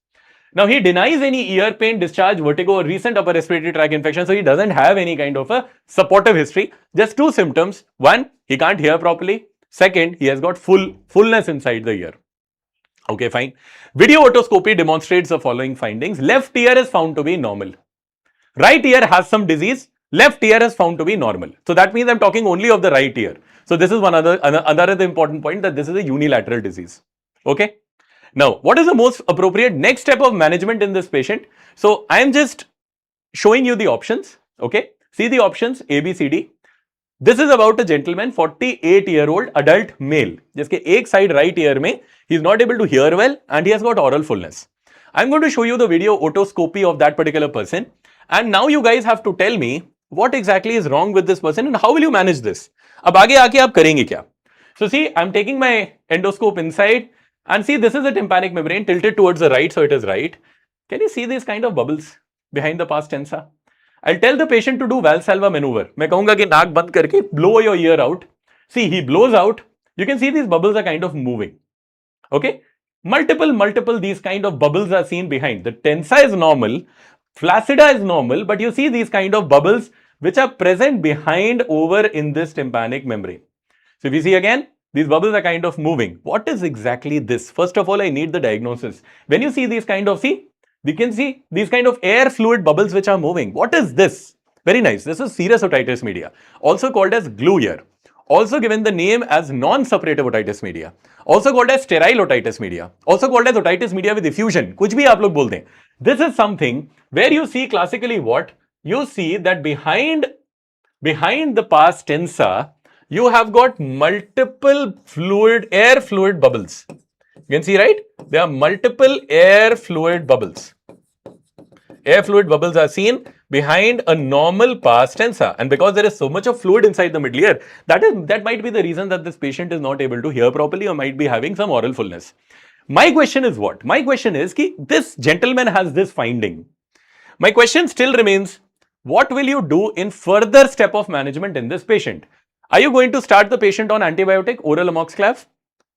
Speaker 1: Now, he denies any ear pain, discharge, vertigo, or recent upper respiratory tract infection. So, he doesn't have any kind of a supportive history. Just 2 symptoms. 1, he can't hear properly. 2nd, he has got fullness inside the ear. Okay, fine. Video otoscopy demonstrates the following findings. Left ear is found to be normal. Right ear has some disease. Left ear is found to be normal. So, that means I'm talking only of the right ear. So, this is another important point, that this is a unilateral disease. Okay. Now, what is the most appropriate next step of management in this patient? So, I am just showing you the options. Okay. See the options A, B, C, D. This is about a gentleman, 48-year-old adult male. जिसके एक side right ear में he is not able to hear well and he has got oral fullness. I am going to show you the video otoscopy of that particular person. And now you guys have to tell me what exactly is wrong with this person and how will you manage this. अब आगे आके आप करेंगे क्या? So see, I am taking my endoscope inside. And see, this is a tympanic membrane tilted towards the right, so it is right. Can you see these kind of bubbles behind the pars tensa? I'll tell the patient to do Valsalva maneuver. मैं कहूँगा कि नाक बंद करके blow your ear out. See, he blows out. You can see these bubbles are kind of moving. Okay? Multiple these kind of bubbles are seen behind. The tensa is normal, flaccida is normal, but you see these kind of bubbles which are present behind over in this tympanic membrane. So if you see again, these bubbles are kind of moving. What is exactly this? First of all, I need the diagnosis. When you see these kind of, we can see these kind of air fluid bubbles which are moving. What is this? Very nice. This is serous otitis media, also called as glue ear. Also given the name as non-suppurative otitis media. Also called as sterile otitis media. Also called as otitis media with effusion. कुछ भी आप लोग बोलते हैं. This is something where you see classically what? You see that behind the pars tensa, you have got multiple air fluid bubbles. You can see, right? There are multiple air fluid bubbles. Air fluid bubbles are seen behind a normal pars tensa. And because there is so much of fluid inside the middle ear, that might be the reason that this patient is not able to hear properly or might be having some oral fullness. My question is what? My question is ki this gentleman has this finding. My question still remains, what will you do in further step of management in this patient? Are you going to start the patient on antibiotic, oral amoxiclav,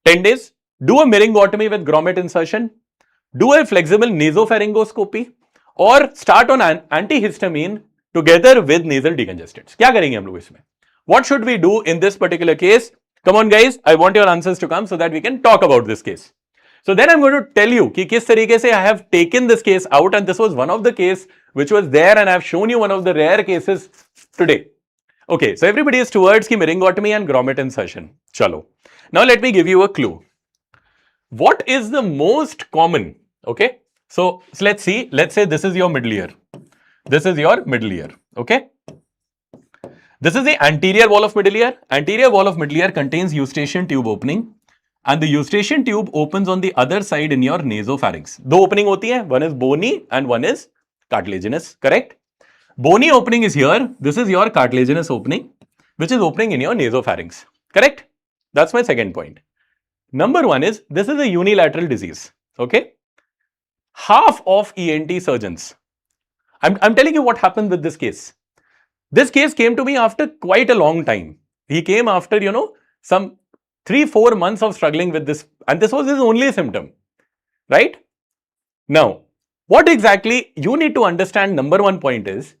Speaker 1: 10 days? Do a myringotomy with grommet insertion? Do a flexible nasopharyngoscopy? Or start on antihistamine together with nasal decongestants? क्या करेंगे हम लोग इसमें? What should we do in this particular case? Come on guys, I want your answers to come so that we can talk about this case. So then I'm going to tell you कि किस तरीके से I have taken this case out, and this was one of the case which was there, and I have shown you one of the rare cases today. Okay, so everybody is towards ki myringotomy and grommet insertion. Chalo. Now let me give you a clue. What is the most common? Okay, so let's see. Let's say this is your middle ear. This is your middle ear. Okay. This is the anterior wall of middle ear. Anterior wall of middle ear contains eustachian tube opening, and the eustachian tube opens on the other side in your nasopharynx. दो opening होती है. One is bony and one is cartilaginous. Correct? Bony opening is here. This is your cartilaginous opening, which is opening in your nasopharynx. Correct? That's my second point. Number 1 is, this is a unilateral disease. Okay? Half of ENT surgeons. I'm telling you what happened with this case. This case came to me after quite a long time. He came after, some 3-4 months of struggling with this, and this was his only symptom. Right? Now, what exactly you need to understand, number 1 point is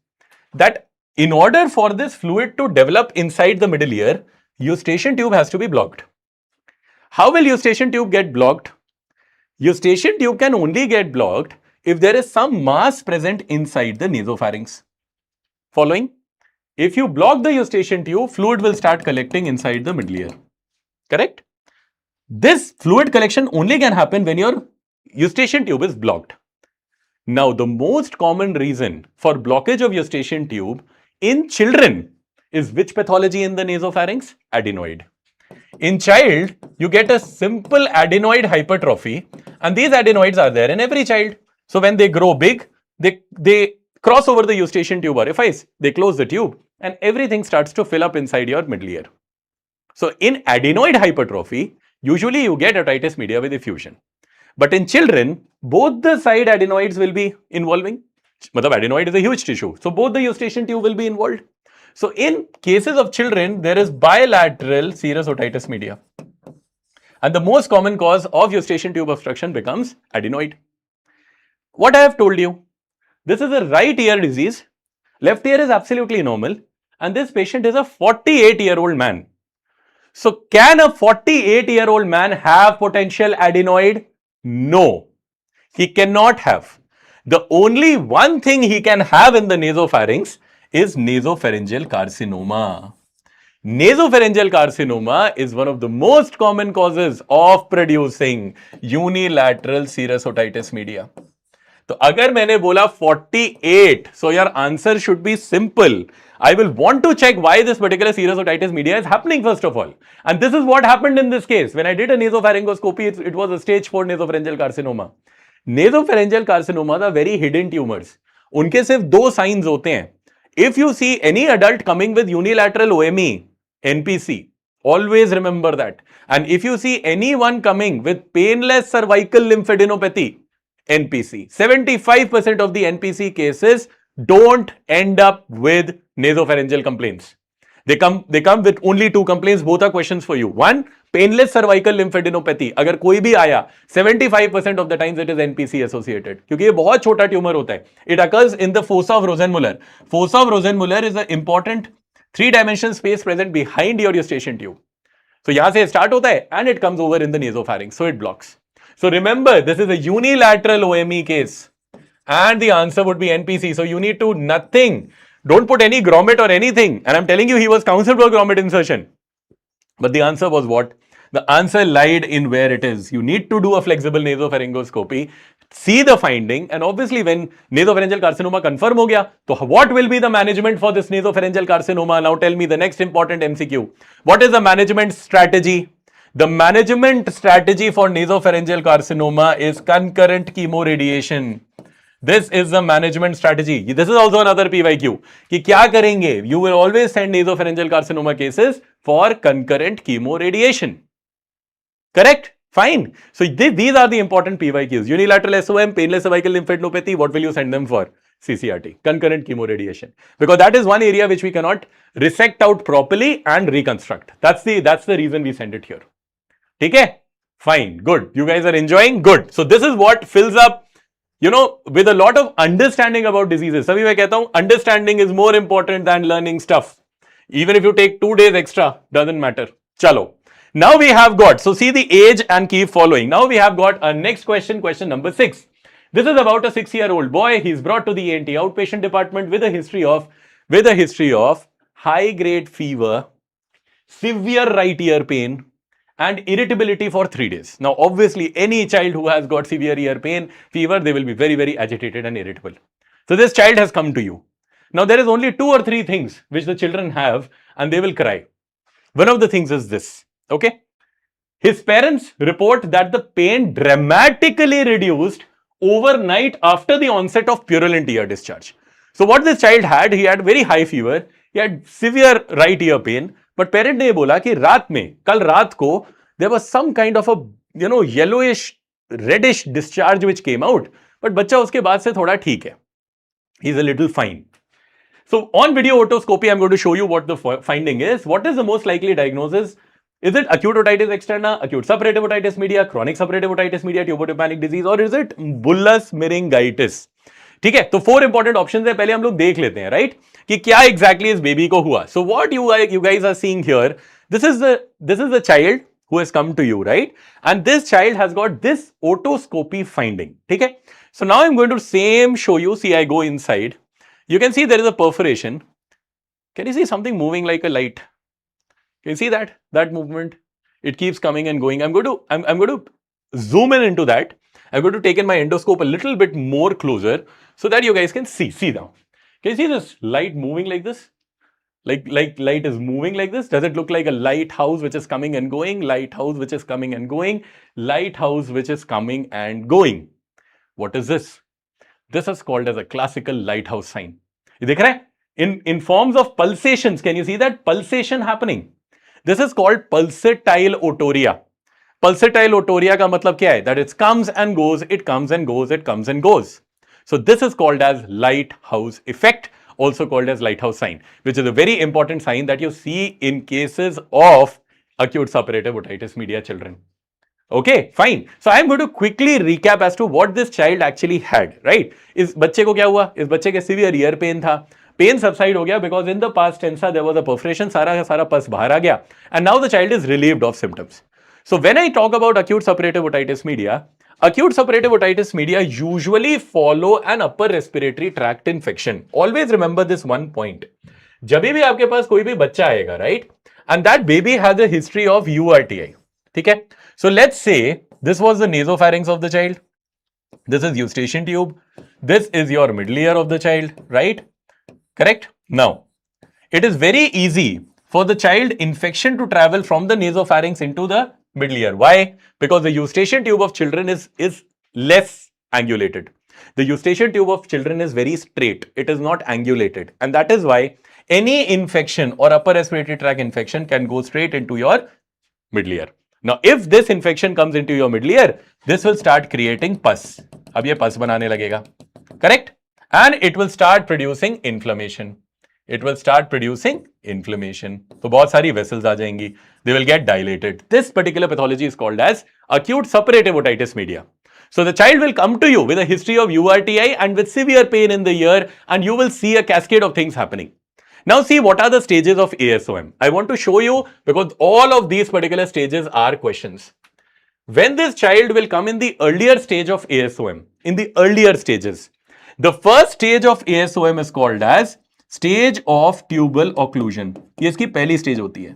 Speaker 1: that in order for this fluid to develop inside the middle ear, eustachian tube has to be blocked. How will eustachian tube get blocked? Eustachian tube can only get blocked if there is some mass present inside the nasopharynx. Following? If you block the eustachian tube, fluid will start collecting inside the middle ear. Correct? This fluid collection only can happen when your eustachian tube is blocked. Now, the most common reason for blockage of eustachian tube in children is which pathology in the nasopharynx? Adenoid. In child, you get a simple adenoid hypertrophy, and these adenoids are there in every child. So when they grow big, they cross over the eustachian tube orifice, they close the tube, and everything starts to fill up inside your middle ear. So in adenoid hypertrophy, usually you get otitis media with effusion. But in children, both the side adenoids will be involving. Adenoid is a huge tissue. So both the eustachian tube will be involved. So in cases of children, there is bilateral serous otitis media. And the most common cause of eustachian tube obstruction becomes adenoid. What I have told you, this is a right ear disease. Left ear is absolutely normal. And this patient is a 48-year-old man. So can a 48-year-old man have potential adenoid? No, he cannot have. The only one thing he can have in the nasopharynx is nasopharyngeal carcinoma. Nasopharyngeal carcinoma is one of the most common causes of producing unilateral serous otitis media. So, अगर मैंने बोला 48, so your answer should be simple. I will want to check why this particular serous otitis media is happening first of all. And this is what happened in this case. When I did a nasopharyngoscopy, it was a stage 4 nasopharyngeal carcinoma. Nasopharyngeal carcinomas are very hidden tumors. उनके सिर्फ दो signs होते हैं. If you see any adult coming with unilateral OME, NPC, always remember that. And if you see anyone coming with painless cervical lymphadenopathy, NPC, 75% of the NPC cases don't end up with nasopharyngeal complaints. They come with only two complaints. Both are questions for you. One, painless cervical lymphadenopathy. अगर कोई भी आया, 75% of the times it is NPC associated. क्योंकि ये बहुत छोटा tumour होता है. It occurs in the fossa of Rosenmuller. Fossa of Rosenmuller is an important three-dimensional space present behind your eustachian tube. So यहाँ से start होता है and it comes over in the nasopharynx. So it blocks. So remember, this is a unilateral OME case. And the answer would be NPC. So you need to nothing. Don't put any grommet or anything. And I'm telling you, he was counseled for grommet insertion. But the answer was what? The answer lied in where it is. You need to do a flexible nasopharyngoscopy, see the finding, and obviously when nasopharyngeal carcinoma confirm ho gaya, so what will be the management for this nasopharyngeal carcinoma? Now tell me the next important MCQ. What is the management strategy? The management strategy for nasopharyngeal carcinoma is concurrent chemoradiation. This is the management strategy. This is also another PYQ. कि क्या करेंगे? You will always send nasopharyngeal carcinoma cases for concurrent chemoradiation. Correct? Fine. So these are the important PYQs. Unilateral SOM, painless cervical lymphadenopathy. What will you send them for? CCRT, concurrent chemoradiation. Because that is one area which we cannot resect out properly and reconstruct. That's the reason we send it here. Okay? Fine. Good. You guys are enjoying? Good. So this is what fills up, with a lot of understanding about diseases. Sabhi मैं कहता हूँ, understanding is more important than learning stuff. Even if you take 2 days extra, doesn't matter. Chalo. Now we have got, so see the age and keep following. Now we have got a next question, question number 6. This is about a 6-year-old boy. He's brought to the ENT outpatient department with a history of high-grade fever, severe right ear pain, and irritability for 3 days. Now, obviously, any child who has got severe ear pain, fever, they will be very, very agitated and irritable. So this child has come to you. Now, there is only 2 or 3 things which the children have and they will cry. One of the things is this, okay? His parents report that the pain dramatically reduced overnight after the onset of purulent ear discharge. So what this child had, he had very high fever, he had severe right ear pain, but parent ने बोला कि रात में, कल रात को, there was some kind of a, yellowish, reddish discharge which came out, but बच्चा उसके बाद से थोड़ा ठीक है. He's a little fine. So on video otoscopy, I'm going to show you what the finding is. What is the most likely diagnosis? Is it acute otitis externa, acute suppurative otitis media, chronic suppurative otitis media, tubertympanic disease, or is it bullous meningitis? ठीक है, तो 4 important options है, पहले हम लोग देख लेते हैं, right? कि क्या exactly इस baby को हुआ. So what you guys are seeing here, this is the child who has come to you, right? And this child has got this otoscopy finding. Okay? So now I'm going to show you. See, I go inside. You can see there is a perforation. Can you see something moving like a light? Can you see that movement? It keeps coming and going. I'm going to zoom in into that. I'm going to take in my endoscope a little bit more closer so that you guys can see now. Can you see this light moving like this? Like light is moving like this. Does it look like a lighthouse which is coming and going? Lighthouse which is coming and going. Lighthouse which is coming and going. What is this? This is called as a classical lighthouse sign. You dekh rahe? In forms of pulsations, can you see that pulsation happening? This is called pulsatile otorrhea. Pulsatile otorrhea ka matlab kya hai? That it comes and goes, it comes and goes, it comes and goes. So this is called as lighthouse effect, also called as lighthouse sign, which is a very important sign that you see in cases of acute suppurative otitis media children. Okay, fine. So I am going to quickly recap as to what this child actually had, right? इस बच्चे को क्या हुआ? इस बच्चे के severe ear pain था. Pain subside हो गया because in the past tense there was a perforation, सारा का सारा पस बाहर आ गया, and now the child is relieved of symptoms. So when I talk about acute suppurative otitis media usually follow an upper respiratory tract infection. Always remember this one point. जब भी आपके पास कोई भी बच्चा आएगा, right? And that baby has a history of URTI. ठीक है? So let's say this was the nasopharynx of the child. This is eustachian tube. This is your middle ear of the child, right? Correct? Now, it is very easy for the child infection to travel from the nasopharynx into the middle ear. Why? Because the eustachian tube of children is less angulated. The eustachian tube of children is very straight. It is not angulated. And that is why any infection or upper respiratory tract infection can go straight into your middle ear. Now, if this infection comes into your middle ear, this will start creating pus. अब ये pus बनाने लगेगा. Correct? And it will start producing inflammation. It will start producing inflammation. So बहुत सारी vessels आ जाएंगी. They will get dilated. This particular pathology is called as acute suppurative otitis media. So the child will come to you with a history of URTI and with severe pain in the ear, and you will see a cascade of things happening. Now see what are the stages of ASOM. I want to show you because all of these particular stages are questions. When this child will come in the earlier stage of ASOM, in the earlier stages, the first stage of ASOM is called as stage of tubal occlusion. ये इसकी पहली stage होती है.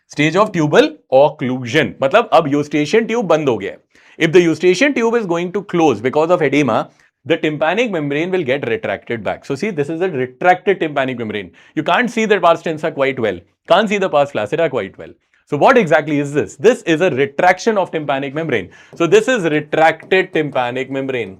Speaker 1: Stage of tubal occlusion. मतलब अब eustachian tube बंद हो गया. If the eustachian tube is going to close because of edema, the tympanic membrane will get retracted back. So see, this is a retracted tympanic membrane. You can't see the pars tensa quite well. Can't see the pars flaccida quite well. So what exactly is this? This is a retraction of tympanic membrane. So this is retracted tympanic membrane.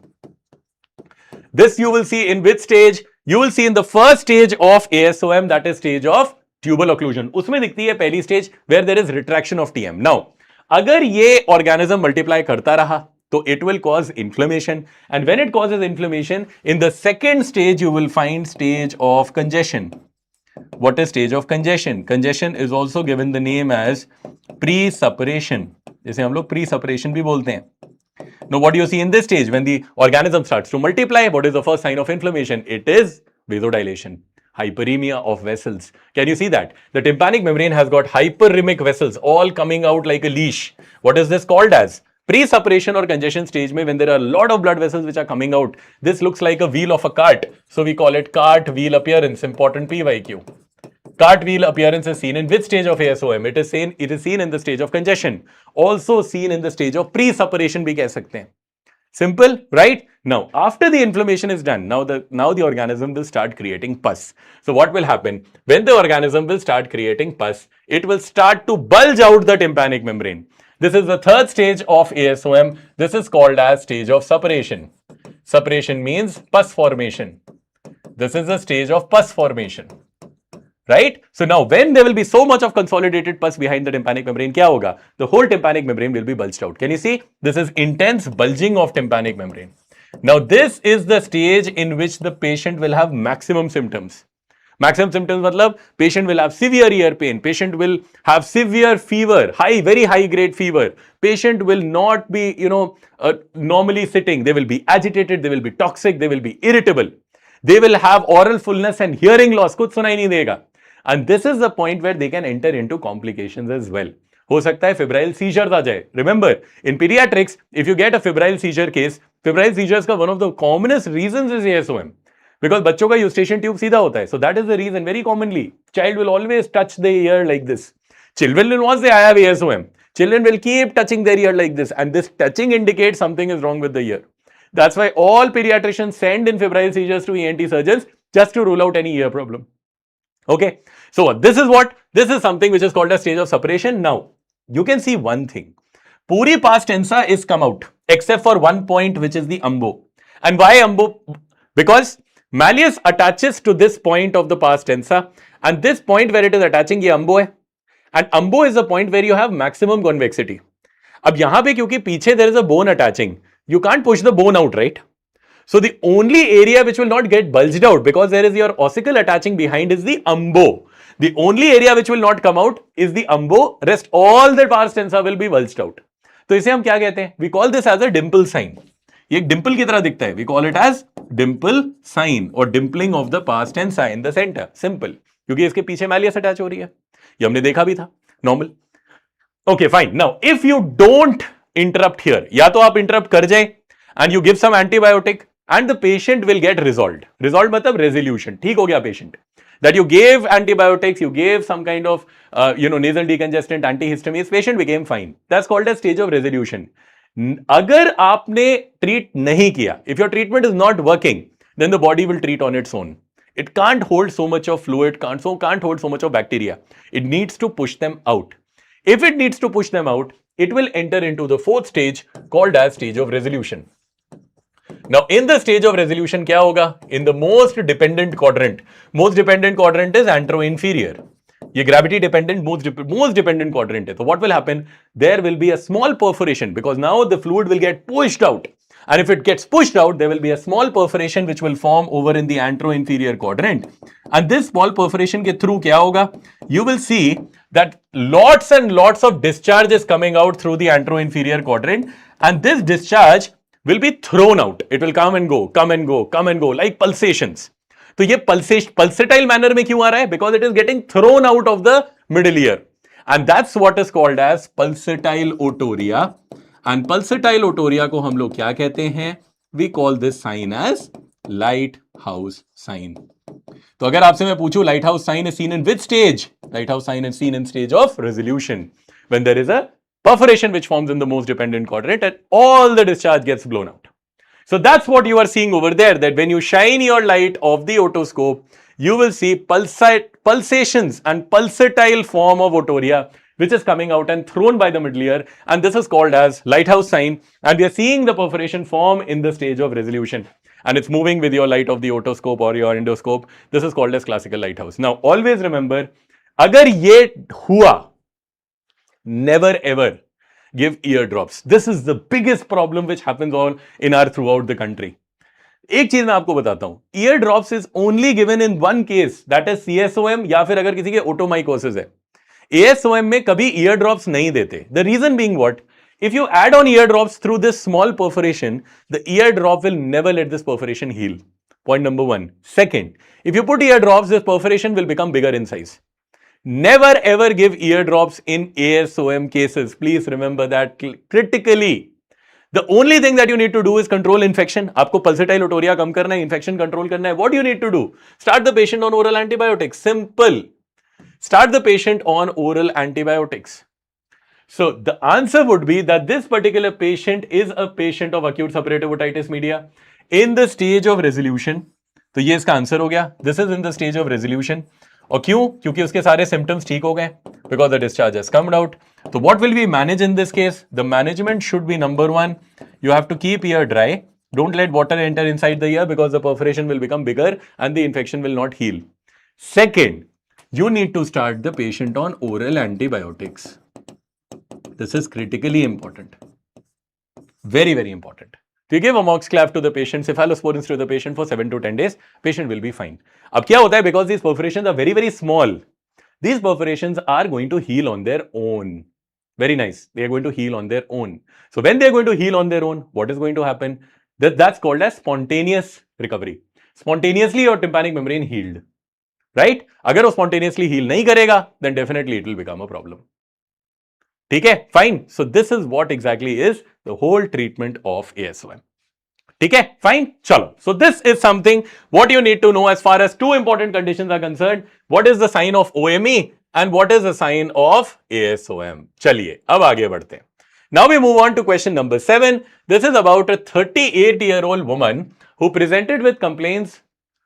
Speaker 1: This you will see in which stage? You will see in the first stage of ASOM, that is stage of tubal occlusion. उसमें दिखती है पहली stage where there is retraction of TM. Now, अगर ये organism multiply करता रहा, so it will cause inflammation, and when it causes inflammation, in the second stage you will find stage of congestion. What is stage of congestion? Congestion is also given the name as pre-suppuration. जैसे हम लोग pre-suppuration भी बोलते हैं. Now what do you see in this stage? When the organism starts to multiply, what is the first sign of inflammation? It is vasodilation. Hyperemia of vessels. Can you see that? The tympanic membrane has got hyperemic vessels all coming out like a leash. What is this called as? Pre-suppuration or congestion stage mein, when there are a lot of blood vessels which are coming out, this looks like a wheel of a cart. So we call it cart wheel appearance. Important PYQ. Cart wheel appearance is seen in which stage of ASOM? It is seen in the stage of congestion. Also seen in the stage of pre-suppuration bhi keh sakte hain. Simple, right? Now, after the inflammation is done, now the organism will start creating pus. So what will happen? When the organism will start creating pus, it will start to bulge out the tympanic membrane. This is the third stage of ASOM. This is called as stage of suppuration. Suppuration means pus formation. This is the stage of pus formation. Right? So now when there will be so much of consolidated pus behind the tympanic membrane, kya hoga? The whole tympanic membrane will be bulged out. Can you see? This is intense bulging of tympanic membrane. Now this is the stage in which the patient will have maximum symptoms. Maximum symptoms matlab patient will have severe ear pain, patient will have severe fever, very high grade fever. Patient will not be, normally sitting. They will be agitated, they will be toxic, they will be irritable. They will have oral fullness and hearing loss. Kuch sunai nahi dega. And this is the point where they can enter into complications as well. हो सकता है febrile seizures आ जाए. Remember, in pediatrics, if you get a febrile seizure case, febrile seizures का one of the commonest reasons is ASOM. Because बच्चों का eustachian tube सीधा होता है. So that is the reason. Very commonly, child will always touch the ear like this. Children will once say, I have ASOM. Children will keep touching their ear like this, and this touching indicates something is wrong with the ear. That's why all pediatricians send in febrile seizures to ENT surgeons just to rule out any ear problem. Okay, so this is something which is called a stage of suppuration. Now, you can see one thing. Puri pars tensa is come out, except for one point, which is the umbo. And why umbo? Because malleus attaches to this point of the pars tensa, and this point where it is attaching, ye umbo hai. And umbo is the point where you have maximum convexity. अब यहां पे क्योंकि पीछे there is a bone attaching, you can't push the bone out, right? So the only area which will not get bulged out because there is your ossicle attaching behind is the umbo. The only area which will not come out is the umbo. Rest all the pars tensa will be bulged out. तो इसे हम क्या कहते हैं? We call this as a dimple sign. ये एक dimple की तरह दिखता है. We call it as dimple sign or dimpling of the pars tensa in the center. Simple. क्योंकि इसके पीछे malleus attach हो रही है. ये हमने देखा भी था. Normal. Okay, fine. Now, if you don't interrupt here, या तो आप interrupt कर जाए and you give some antibiotic and the patient will get resolved. Resolved मतलब resolution. ठीक हो गया patient. That you gave antibiotics, you gave some kind of nasal decongestant, antihistamines, patient became fine. That's called a stage of resolution. अगर आपने treat नहीं किया, if your treatment is not working, then the body will treat on its own. It can't hold so much of fluid, can't hold so much of bacteria. It needs to push them out. If it needs to push them out, it will enter into the fourth stage called as stage of resolution. Now, in the stage of resolution, क्या होगा? In the most dependent quadrant is antero-inferior. ये gravity dependent, most dependent quadrant है. So what will happen? There will be a small perforation because now the fluid will get pushed out. And if it gets pushed out, there will be a small perforation which will form over in the antero-inferior quadrant. And this small perforation ke through kya hoga? You will see that lots and lots of discharge is coming out through the antero-inferior quadrant. And this discharge will be thrown out. It will come and go, come and go, come and go, like pulsations. So ये pulsatile manner में क्यों आ रहा है? Because it is getting thrown out of the middle ear. And that's what is called as pulsatile otorrhea. And pulsatile otorrhea को हम लोग क्या कहते हैं? We call this sign as lighthouse sign. तो अगर आपसे मैं पूछूं lighthouse sign is seen in which stage? Lighthouse sign is seen in stage of resolution. When there is a perforation which forms in the most dependent quadrant and all the discharge gets blown out. So that's what you are seeing over there, that when you shine your light of the otoscope, you will see pulsations and pulsatile form of otorrhea which is coming out and thrown by the middle ear, and this is called as lighthouse sign, and we are seeing the perforation form in the stage of resolution, and it's moving with your light of the otoscope or your endoscope. This is called as classical lighthouse. Now always remember, agar ye hua, never ever give eardrops. This is the biggest problem which happens all in our throughout the country. एक चीज मैं आपको बताता हूं, ear drops is only given in one case, that is CSOM, या फिर अगर किसी के ओटोमाइकोसिस है. ASOM में कभी ईयर ड्रॉप्स नहीं देते. The reason being what? If you add on eardrops through this small perforation, the eardrop will never let this perforation heal. Point number one. Second, if you put eardrops, this perforation will become bigger in size. Never ever give eardrops in ASOM cases. Please remember that critically. The only thing that you need to do is control infection. आपको pulsatile otorrhea कम करना है, infection control करना है. What do you need to do? Start the patient on oral antibiotics. Simple. Start the patient on oral antibiotics. So the answer would be that this particular patient is a patient of acute suppurative otitis media in the stage of resolution. तो ये इसका answer हो गया. This is in the stage of resolution. और क्यों? क्योंकि उसके सारे symptoms ठीक हो गए. Because the discharge has come out. So what will we manage in this case? The management should be number one. You have to keep ear dry. Don't let water enter inside the ear because the perforation will become bigger and the infection will not heal. Second, you need to start the patient on oral antibiotics. This is critically important. Very, very important. You give amoxiclav to the patient, cephalosporins to the patient for 7 to 10 days, patient will be fine. अब क्या होता है? Because these perforations are very, very small. These perforations are going to heal on their own. Very nice. They are going to heal on their own. So when they are going to heal on their own, what is going to happen? That's called as spontaneous recovery. Spontaneously your tympanic membrane healed. Right? अगर वो spontaneously heal नहीं करेगा, then definitely it will become a problem. ठीक है, fine. So this is what exactly is the whole treatment of ASOM. ठीक है, fine. चलो. So this is something what you need to know as far as two important conditions are concerned. What is the sign of OME and what is the sign of ASOM? चलिए, अब आगे बढ़ते हैं. Now we move on to question number 7. This is about a 38-year-old woman who presented with complaints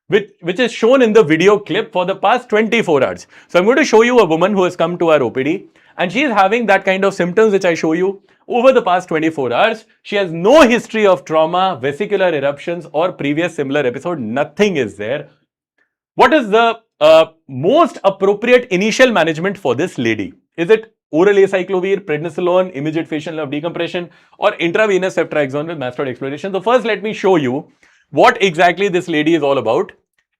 Speaker 1: which is shown in the video clip for the past 24 hours. So I'm going to show you a woman who has come to our OPD and she is having that kind of symptoms which I show you over the past 24 hours. She has no history of trauma, vesicular eruptions or previous similar episode. Nothing is there. What is the most appropriate initial management for this lady? Is it oral acyclovir, prednisolone, immediate facial nerve decompression or intravenous ceftriaxone with mastoid exploration? So first let me show you what exactly this lady is all about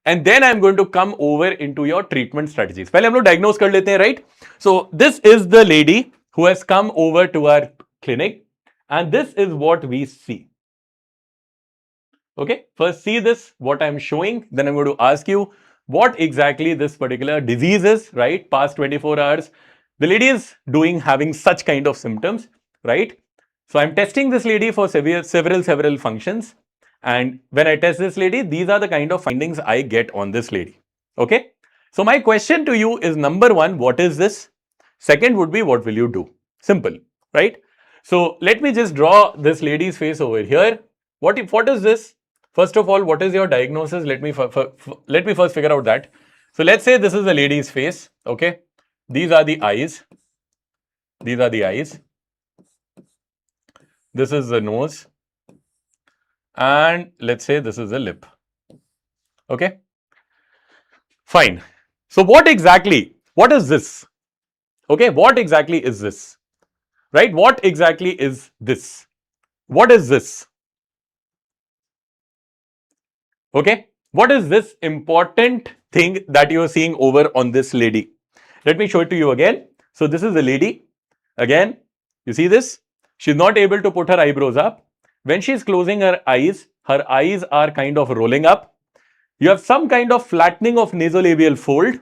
Speaker 1: and then I'm going to come over into your treatment strategies. पहले हम लोग diagnose कर लेते हैं, right? So this is the lady who has come over to our clinic and this is what we see. Okay, first see this, what I'm showing, then I'm going to ask you what exactly this particular disease is, right? Past 24 hours, the lady is having such kind of symptoms, right? So I'm testing this lady for several functions. And when I test this lady, these are the kind of findings I get on this lady. Okay. So my question to you is number one, what is this? Second would be, what will you do? Simple, right? So let me just draw this lady's face over here. What is this? First of all, what is your diagnosis? Let me first figure out that. So let's say this is the lady's face. Okay. These are the eyes. These are the eyes. This is the nose. And let's say this is a lip. Okay, fine. So what is this? Okay, what exactly is this? Right? What exactly is this? What is this? Okay, what is this important thing that you are seeing over on this lady? Let me show it to you again. So this is the lady. Again, you see this? She's not able to put her eyebrows up. When she is closing her eyes are kind of rolling up. You have some kind of flattening of nasolabial fold.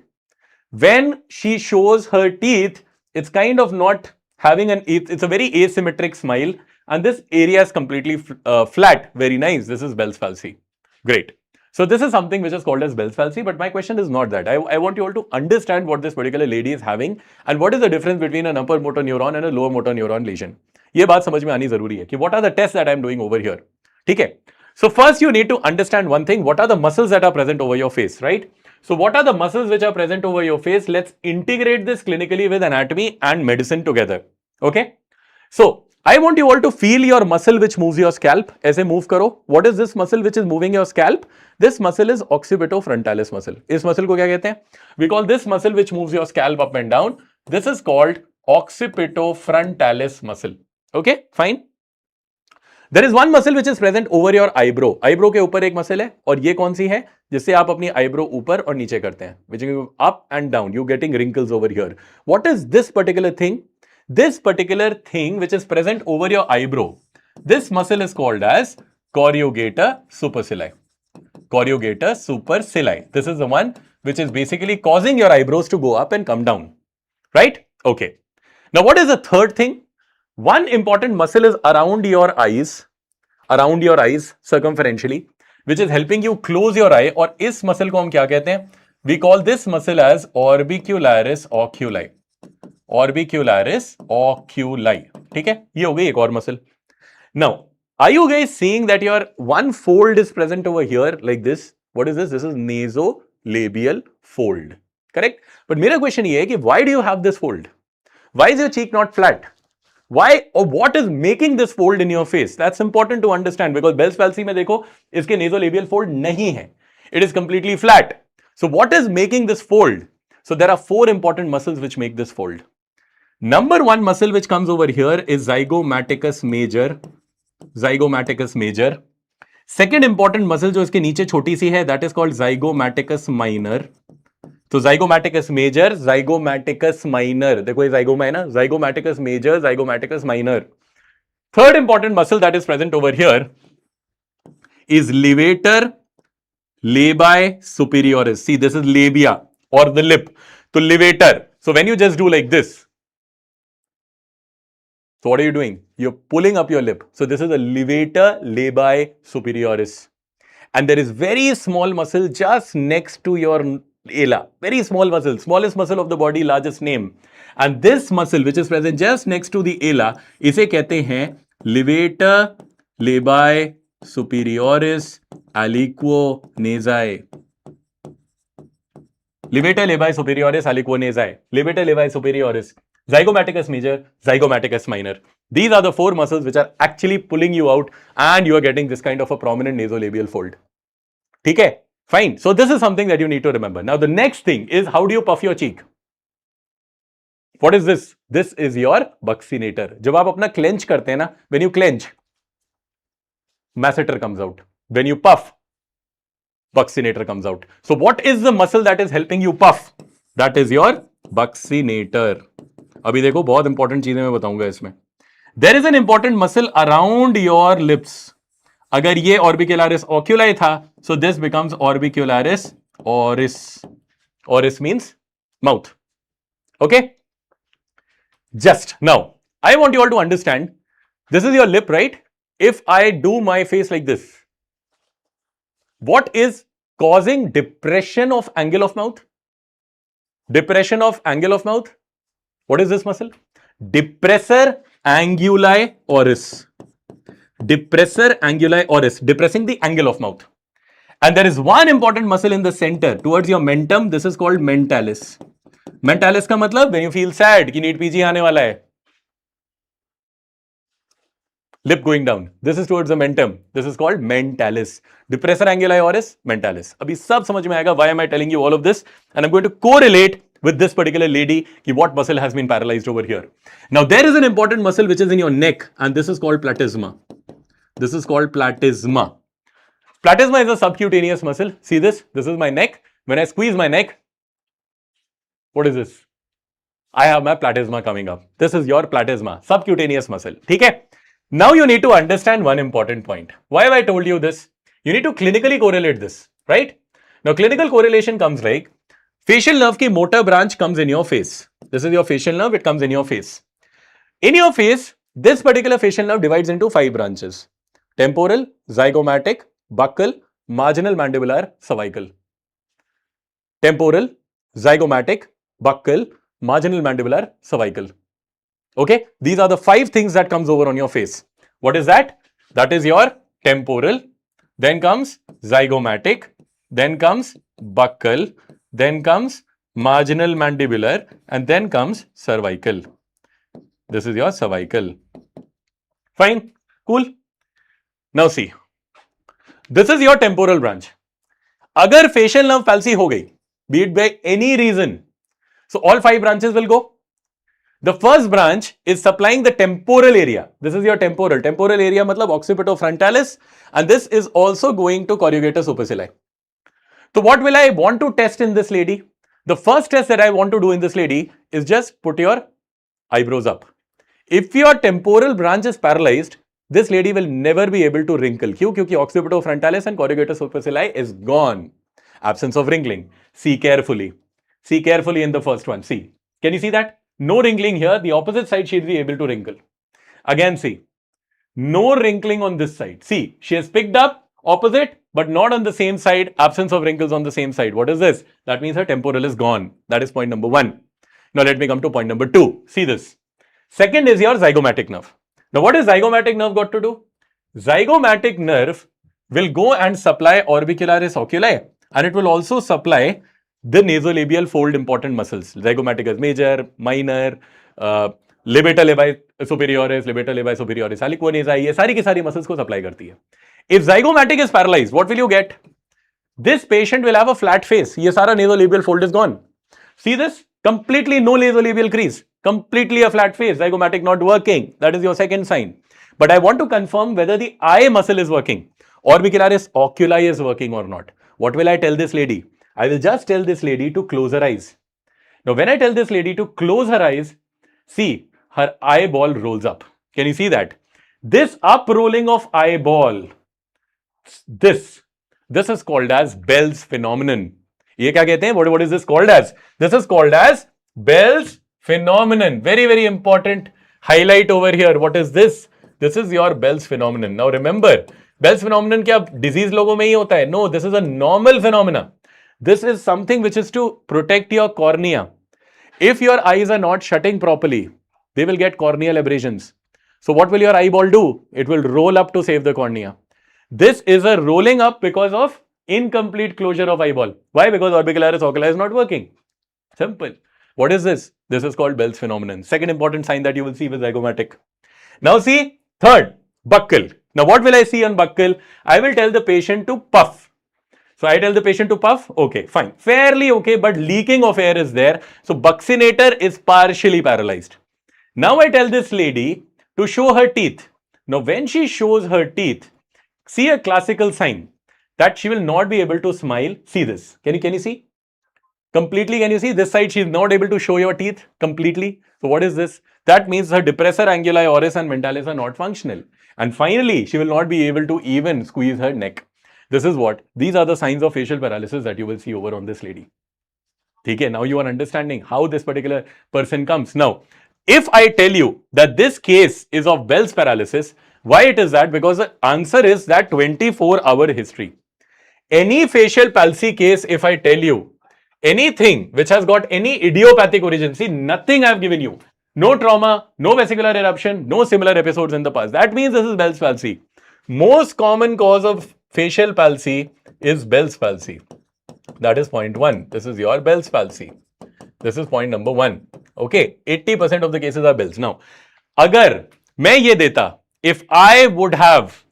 Speaker 1: When she shows her teeth, it's kind of not having it's a very asymmetric smile and this area is completely flat. Very nice. This is Bell's palsy. Great. So this is something which is called as Bell's palsy, but my question is not that. I want you all to understand what this particular lady is having and what is the difference between an upper motor neuron and a lower motor neuron lesion. ये बात समझ में आनी जरूरी है कि what are the tests that I am doing over here. ठीक है. So first you need to understand one thing. What are the muscles that are present over your face, right? So what are the muscles which are present over your face? Let's integrate this clinically with anatomy and medicine together. Okay. So I want you all to feel your muscle which moves your scalp. ऐसे move करो. What is this muscle which is moving your scalp? This muscle is occipitofrontalis muscle. इस muscle को क्या कहते हैं? We call this muscle which moves your scalp up and down. This is called occipitofrontalis muscle. Okay, fine. There is one muscle which is present over your eyebrow. Eyebrow के ऊपर एक muscle है और ये कौन सी है जिससे आप अपनी eyebrow ऊपर और नीचे करते हैं. Which is up and down. You getting wrinkles over here. What is this particular thing? This particular thing which is present over your eyebrow. This muscle is called as corrugator supercilii. Corrugator supercilii. This is the one which is basically causing your eyebrows to go up and come down. Right? Okay. Now what is the third thing? One important muscle is around your eyes circumferentially, which is helping you close your eye. और इस muscle को हम क्या कहते हैं? We call this muscle as orbicularis oculi. Orbicularis oculi. ठीक है? ये हो गई एक और muscle. Now, are you guys seeing that your one fold is present over here like this? What is this? This is nasolabial fold. Correct? But मेरा question ये है कि why do you have this fold? Why is your cheek not flat? Why or what is making this fold in your face? That's important to understand because Bell's palsy में देखो इसके nasolabial fold नहीं है. It is completely flat. So what is making this fold? So there are four important muscles which make this fold. Number one muscle which comes over here is zygomaticus major. Zygomaticus major. Second important muscle जो इसके नीचे छोटी सी है that is called zygomaticus minor. तो zygomaticus major, zygomaticus minor. देखो ये zygoma है ना, zygomaticus major, zygomaticus minor. Third important muscle that is present over here is levator labii superioris. See, this is labia or the lip. So levator. So when you just do like this, So what are you doing? You're pulling up your lip. So this is a levator labii superioris. And there is very small muscle just next to your ala. Very small muscle, smallest muscle of the body, largest name. And this muscle which is present just next to the ala, इसे कहते हैं levator labii superioris aliquonasae. Levator labii superioris aliquonasae. Levator labii superioris. Zygomaticus major, zygomaticus minor. These are the four muscles which are actually pulling you out and you are getting this kind of a prominent nasolabial fold. Okay? Fine. So this is something that you need to remember. Now the next thing is, how do you puff your cheek? What is this? This is your buccinator. जब आप अपना clench करते हैं ना, when you clench, masseter comes out. When you puff, buccinator comes out. So what is the muscle that is helping you puff? That is your buccinator. अभी देखो बहुत important चीजें मैं बताऊंगा इसमें. There is an important muscle around your lips. अगर ये orbicularis oculi था, so this becomes orbicularis oris. Oris means mouth. Okay? Just now, I want you all to understand, this is your lip, right? If I do my face like this, what is causing depression of angle of mouth? Depression of angle of mouth? What is this muscle? Depressor anguli oris. Depressor anguli oris, depressing the angle of mouth. And there is one important muscle in the center towards your mentum. This is called mentalis. Mentalis का मतलब when you feel sad कि NEET PG आने वाला है. Lip going down. This is towards the mentum. This is called mentalis. Depressor anguli oris, mentalis. अभी सब समझ में आएगा. Why am I telling you all of this? And I'm going to correlate with this particular lady, what muscle has been paralyzed over here. Now there is an important muscle which is in your neck, and this is called platysma. This is called platysma. Platysma is a subcutaneous muscle. See this? This is my neck. When I squeeze my neck, what is this? I have my platysma coming up. This is your platysma, subcutaneous muscle. Okay? Now you need to understand one important point. Why have I told you this? You need to clinically correlate this, right? Now clinical correlation comes like, facial nerve ki motor branch comes in your face. This is your facial nerve, it comes in your face. In your face, this particular facial nerve divides into 5 branches. Temporal, zygomatic, buccal, marginal mandibular, cervical. Temporal, zygomatic, buccal, marginal mandibular, cervical. Okay, these are the 5 things that comes over on your face. What is that? That is your temporal, then comes zygomatic, then comes buccal, then comes marginal mandibular, and then comes cervical. This is your cervical. Fine, cool. Now see, this is your temporal branch. Agar facial nerve palsy ho gayi, be it by any reason, so all 5 branches will go. The first branch is supplying the temporal area. This is your temporal. Temporal area matlab occipitofrontalis, and this is also going to corrugator supercilii. So what will I want to test in this lady? The first test that I want to do in this lady is just put your eyebrows up. If your temporal branch is paralyzed, this lady will never be able to wrinkle. Kyun? Kyunki occipitofrontalis and corrugator supercilii is gone. Absence of wrinkling. See carefully. See carefully in the first one. See. Can you see that? No wrinkling here. The opposite side she will be able to wrinkle. Again see. No wrinkling on this side. See. She has picked up opposite, but not on the same side. Absence of wrinkles on the same side. What is this? That means her temporal is gone. That is point number 1. Now let me come to point number 2. See this. Second is your zygomatic nerve. Now what is zygomatic nerve got to do? Zygomatic nerve will go and supply orbicularis oculi, and it will also supply the nasolabial fold important muscles. Zygomaticus major, minor, levator labii superioris, levator labii superioris, aliquonasae, ये सारी की सारी muscles को supply करती है. If zygomatic is paralyzed, what will you get? This patient will have a flat face. ये सारा nasolabial fold is gone. See this? Completely no nasolabial crease. Completely a flat face. Zygomatic not working. That is your second sign. But I want to confirm whether the eye muscle is working. Orbicularis oculi is working or not. What will I tell this lady? I will just tell this lady to close her eyes. Now when I tell this lady to close her eyes, see, her eyeball rolls up. Can you see that? This up rolling of eyeball, this is called as Bell's phenomenon. ये क्या कहते हैं? What is this called as? This is called as Bell's phenomenon. Very, very important. Highlight over here. What is this? This is your Bell's phenomenon. Now remember, Bell's phenomenon क्या disease लोगों में ही होता है? No, this is a normal phenomena. This is something which is to protect your cornea. If your eyes are not shutting properly, they will get corneal abrasions. So what will your eyeball do? It will roll up to save the cornea. This is a rolling up because of incomplete closure of eyeball. Why? Because orbicularis oculi is not working. Simple. What is this? This is called Bell's phenomenon. Second important sign that you will see with zygomatic. Now see, third, buccal. Now what will I see on buccal? I will tell the patient to puff. So I tell the patient to puff. Okay, fine. Fairly okay, but leaking of air is there. So buccinator is partially paralyzed. Now I tell this lady to show her teeth. Now when she shows her teeth, see a classical sign that she will not be able to smile. See this. Can you see? Completely, can you see? This side she is not able to show your teeth completely. So what is this? That means her depressor anguli oris and mentalis are not functional. And finally, she will not be able to even squeeze her neck. This is what? These are the signs of facial paralysis that you will see over on this lady. Okay, now you are understanding how this particular person comes. Now, if I tell you that this case is of Bell's paralysis, why it is that? Because the answer is that 24-hour history. Any facial palsy case, if I tell you, anything which has got any idiopathic origin, see nothing I have given you. No trauma, no vesicular eruption, no similar episodes in the past. That means this is Bell's palsy. Most common cause of facial palsy is Bell's palsy. That is point 1. This is your Bell's palsy. This is point number 1. Okay, 80% of the cases are Bell's. Now, agar मैं ये देता, if I would have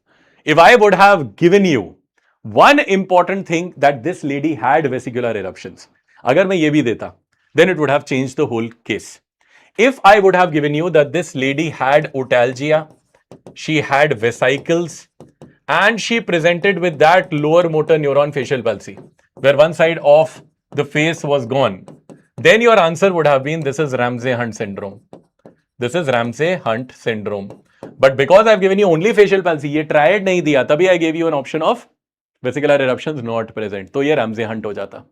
Speaker 1: given you one important thing that this lady had vesicular eruptions, agar मैं ये भी देता, then it would have changed the whole case. If I would have given you that this lady had otalgia, she had vesicles, and she presented with that lower motor neuron facial palsy, where one side of the face was gone, then your answer would have been, this is Ramsay-Hunt syndrome. This is Ramsay-Hunt syndrome. But because I have given you only facial palsy, ये triad नहीं दिया, तभी I gave you an option of vesicular eruptions not present. तो ये Ramsay-Hunt हो जाता.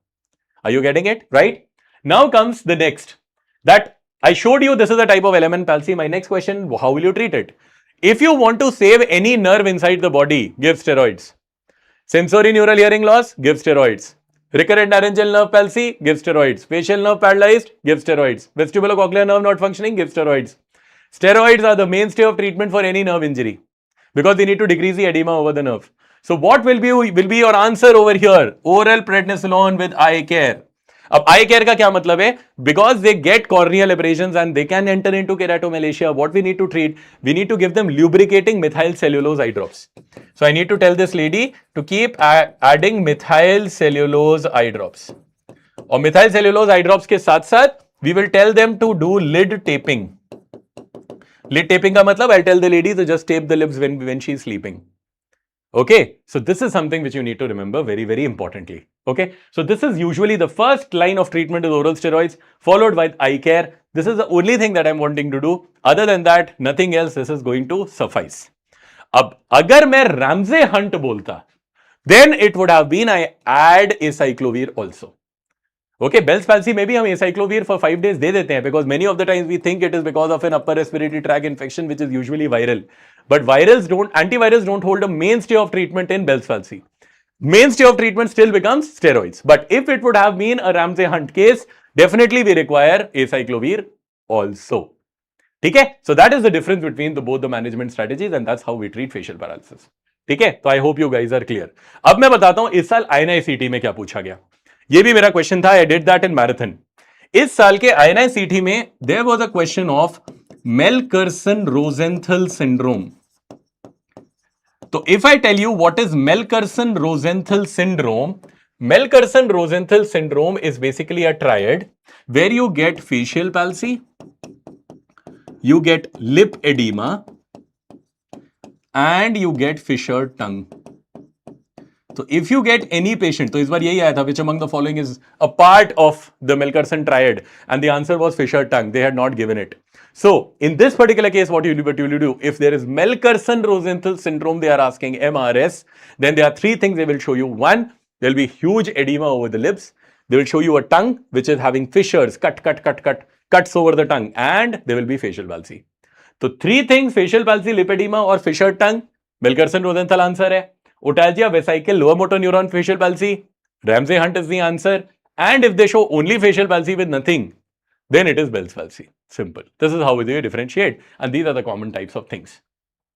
Speaker 1: Are you getting it? Right? Now comes the next. That I showed you this is a type of element palsy. My next question, how will you treat it? If you want to save any nerve inside the body, give steroids. Sensorineural hearing loss, give steroids. Recurrent laryngeal nerve palsy, give steroids. Facial nerve paralyzed, give steroids. Vestibulocochlear nerve not functioning, give steroids. Steroids are the mainstay of treatment for any nerve injury because they need to decrease the edema over the nerve. So what will be your answer over here? Oral prednisolone with eye care. अब eye care का क्या मतलब है? Because they get corneal abrasions and they can enter into keratomalacia. What we need to treat? We need to give them lubricating methyl cellulose eye drops. So I need to tell this lady to keep adding methyl cellulose eye drops. और methyl cellulose eye drops के साथ-साथ we will tell them to do lid taping. Lid taping का मतलब I'll tell the lady to just tape the lips when she is sleeping. Okay, so this is something which you need to remember very, very importantly. Okay, so this is usually the first line of treatment is oral steroids, followed by eye care. This is the only thing that I'm wanting to do. Other than that, nothing else. This is going to suffice. अब अगर मैं Ramsay-Hunt बोलता, then it would have been I add acyclovir also. Okay, Bell's palsy में भी हम acyclovir for 5 days दे देते हैं because many of the times we think it is because of an upper respiratory tract infection which is usually viral. But antivirals don't hold a mainstay of treatment in Bell's palsy. Mainstay of treatment still becomes steroids. But if it would have been a Ramsay-Hunt case, definitely we require acyclovir also. Okay? So that is the difference between both the management strategies and that's how we treat facial paralysis. Okay? So I hope you guys are clear. अब मैं बताता हूँ इस साल INI-CET में क्या पूछा गया. ये भी मेरा क्वेश्चन था. I did that in marathon. इस साल के INI-CET में there was a question of Melkerson-Rosenthal syndrome. So if I tell you what is Melkerson-Rosenthal syndrome, Melkerson-Rosenthal syndrome is basically a triad where you get facial palsy, you get lip edema, and you get fissured tongue. So if you get any patient, तो इस बार यही आया था, which among the following is a part of the Melkerson triad, and the answer was fissured tongue. They had not given it. So in this particular case, what you will do, if there is Melkerson-Rosenthal syndrome, they are asking MRS, then there are 3 things they will show you. 1, there will be huge edema over the lips. They will show you a tongue which is having fissures, cuts over the tongue, and there will be facial palsy. तो 3 things, facial palsy, lip oedema और fissure tongue, Melkersson Rosenthal answer है. Otalgia, vesicle, lower motor neuron, facial palsy, Ramsay Hunt is the answer. And if they show only facial palsy with nothing, then it is Bell's palsy. Simple. This is how we differentiate. And these are the common types of things.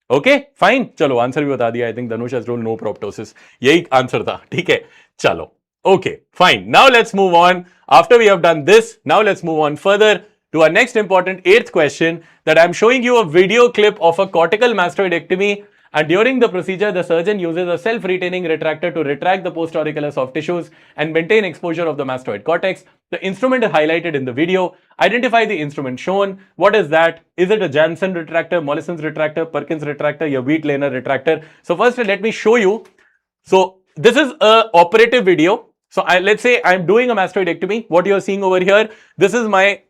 Speaker 1: Okay, fine. चलो answer भी बता दिया. I think Dhanush has told no proptosis. यही answer था. ठीक है. चलो. Okay, fine. Now let's move on. After we have done this, now let's move on further to our next important 8th question, that I'm showing you a video clip of a cortical mastoidectomy. And during the procedure, the surgeon uses a self-retaining retractor to retract the post-auricular soft tissues and maintain exposure of the mastoid cortex. The instrument is highlighted in the video. Identify the instrument shown. What is that? Is it a Janssen retractor, Mollison's retractor, Perkins retractor, or Wheat-Lehner retractor? So first, let me show you. So this is a operative video. So let's say I'm doing a mastoidectomy. What you are seeing over here, this is my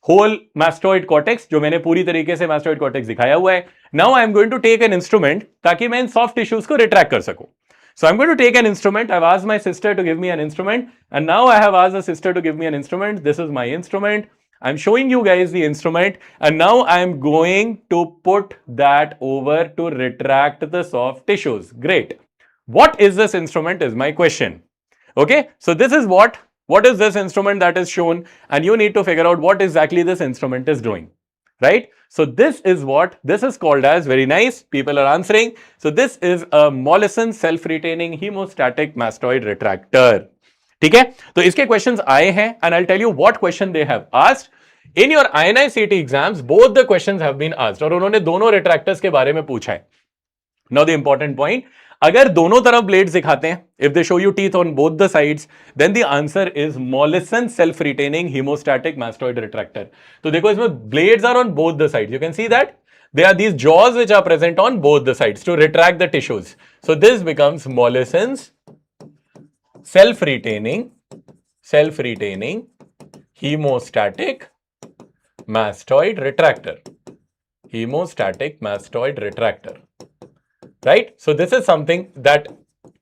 Speaker 1: whole mastoid cortex, जो मैंने पूरी तरीके से mastoid cortex दिखाया हुआ है. Now I am going to take an instrument ताकि मैं इन soft tissues को retract कर सकूं. So I'm going to take an instrument. I've asked my sister to give me an instrument, and now I have asked the sister to give me an instrument. This is my instrument. I'm showing you guys the instrument, and now I'm going to put that over to retract the soft tissues. Great. What is this instrument is my question. Okay, so this is what is this instrument that is shown, and you need to figure out what exactly this instrument is doing, right? So this is what this is called as, very nice, people are answering. So this is a Mollison self-retaining hemostatic mastoid retractor. ठीक है, तो इसके questions आए हैं, and I'll tell you what question they have asked. In your INI-CET exams, both the questions have been asked, और उन्होंने दोनों retractors के बारे में पूछा है. Now the important point, अगर दोनों तरफ blades दिखाते हैं, if they show you teeth on both the sides, then the answer is Mollison self-retaining hemostatic mastoid retractor. तो देखो इसमें blades are on both the sides. You can see that there are these jaws which are present on both the sides to retract the tissues. So this becomes Mollison's self-retaining hemostatic mastoid retractor. Hemostatic mastoid retractor. Right? So this is something that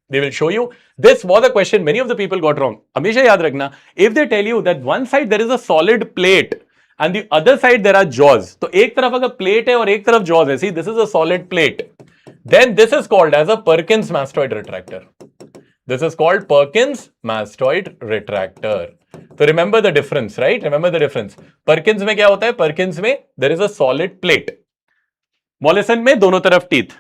Speaker 1: they will show you. This was a question many of the people got wrong. हमेशा याद रखना, if they tell you that one side there is a solid plate and the other side there are jaws, तो एक तरफ अगर plate है और एक तरफ jaws है, see this is a solid plate, then this is called as a Perkins mastoid retractor. This is called Perkins mastoid retractor. So remember the difference, right? Remember the difference. Perkins में क्या होता है? Perkins में there is a solid plate. Mollison में दोनों तरफ teeth,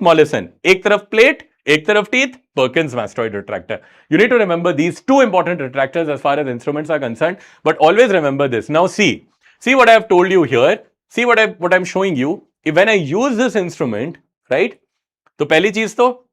Speaker 1: Mollison. एक तरफ plate, एक तरफ teeth, Perkins mastoid retractor. You need to remember these two important retractors as far as instruments are concerned, but always remember this. Now see what I have told you here. See what I'm showing you. If when I use this instrument, right? तो पहली चीज तो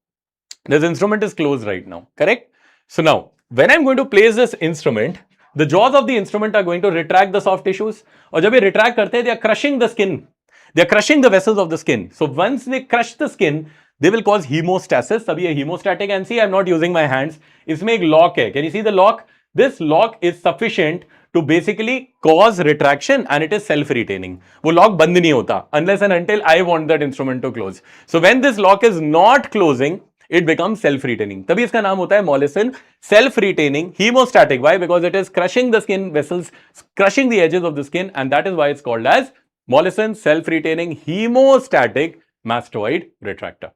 Speaker 1: this instrument is closed right now, correct? So now when I'm going to place this instrument, the jaws of the instrument are going to retract the soft tissues. और जब ये retract करते हैं, they are crushing the skin. They are crushing the vessels of the skin. So once they crush the skin, they will cause hemostasis. तभी ये hemostatic, and see I'm not using my hands. इसमें एक lock है. Can you see the lock? This lock is sufficient to basically cause retraction, and it is self-retaining. वो lock बंद नहीं होता unless and until I want that instrument to close. So when this lock is not closing, it becomes self-retaining. तभी इसका नाम होता है Mollison self-retaining hemostatic. Why? Because it is crushing the skin vessels, crushing the edges of the skin, and that is why it's called as Mollison self-retaining hemostatic mastoid retractor.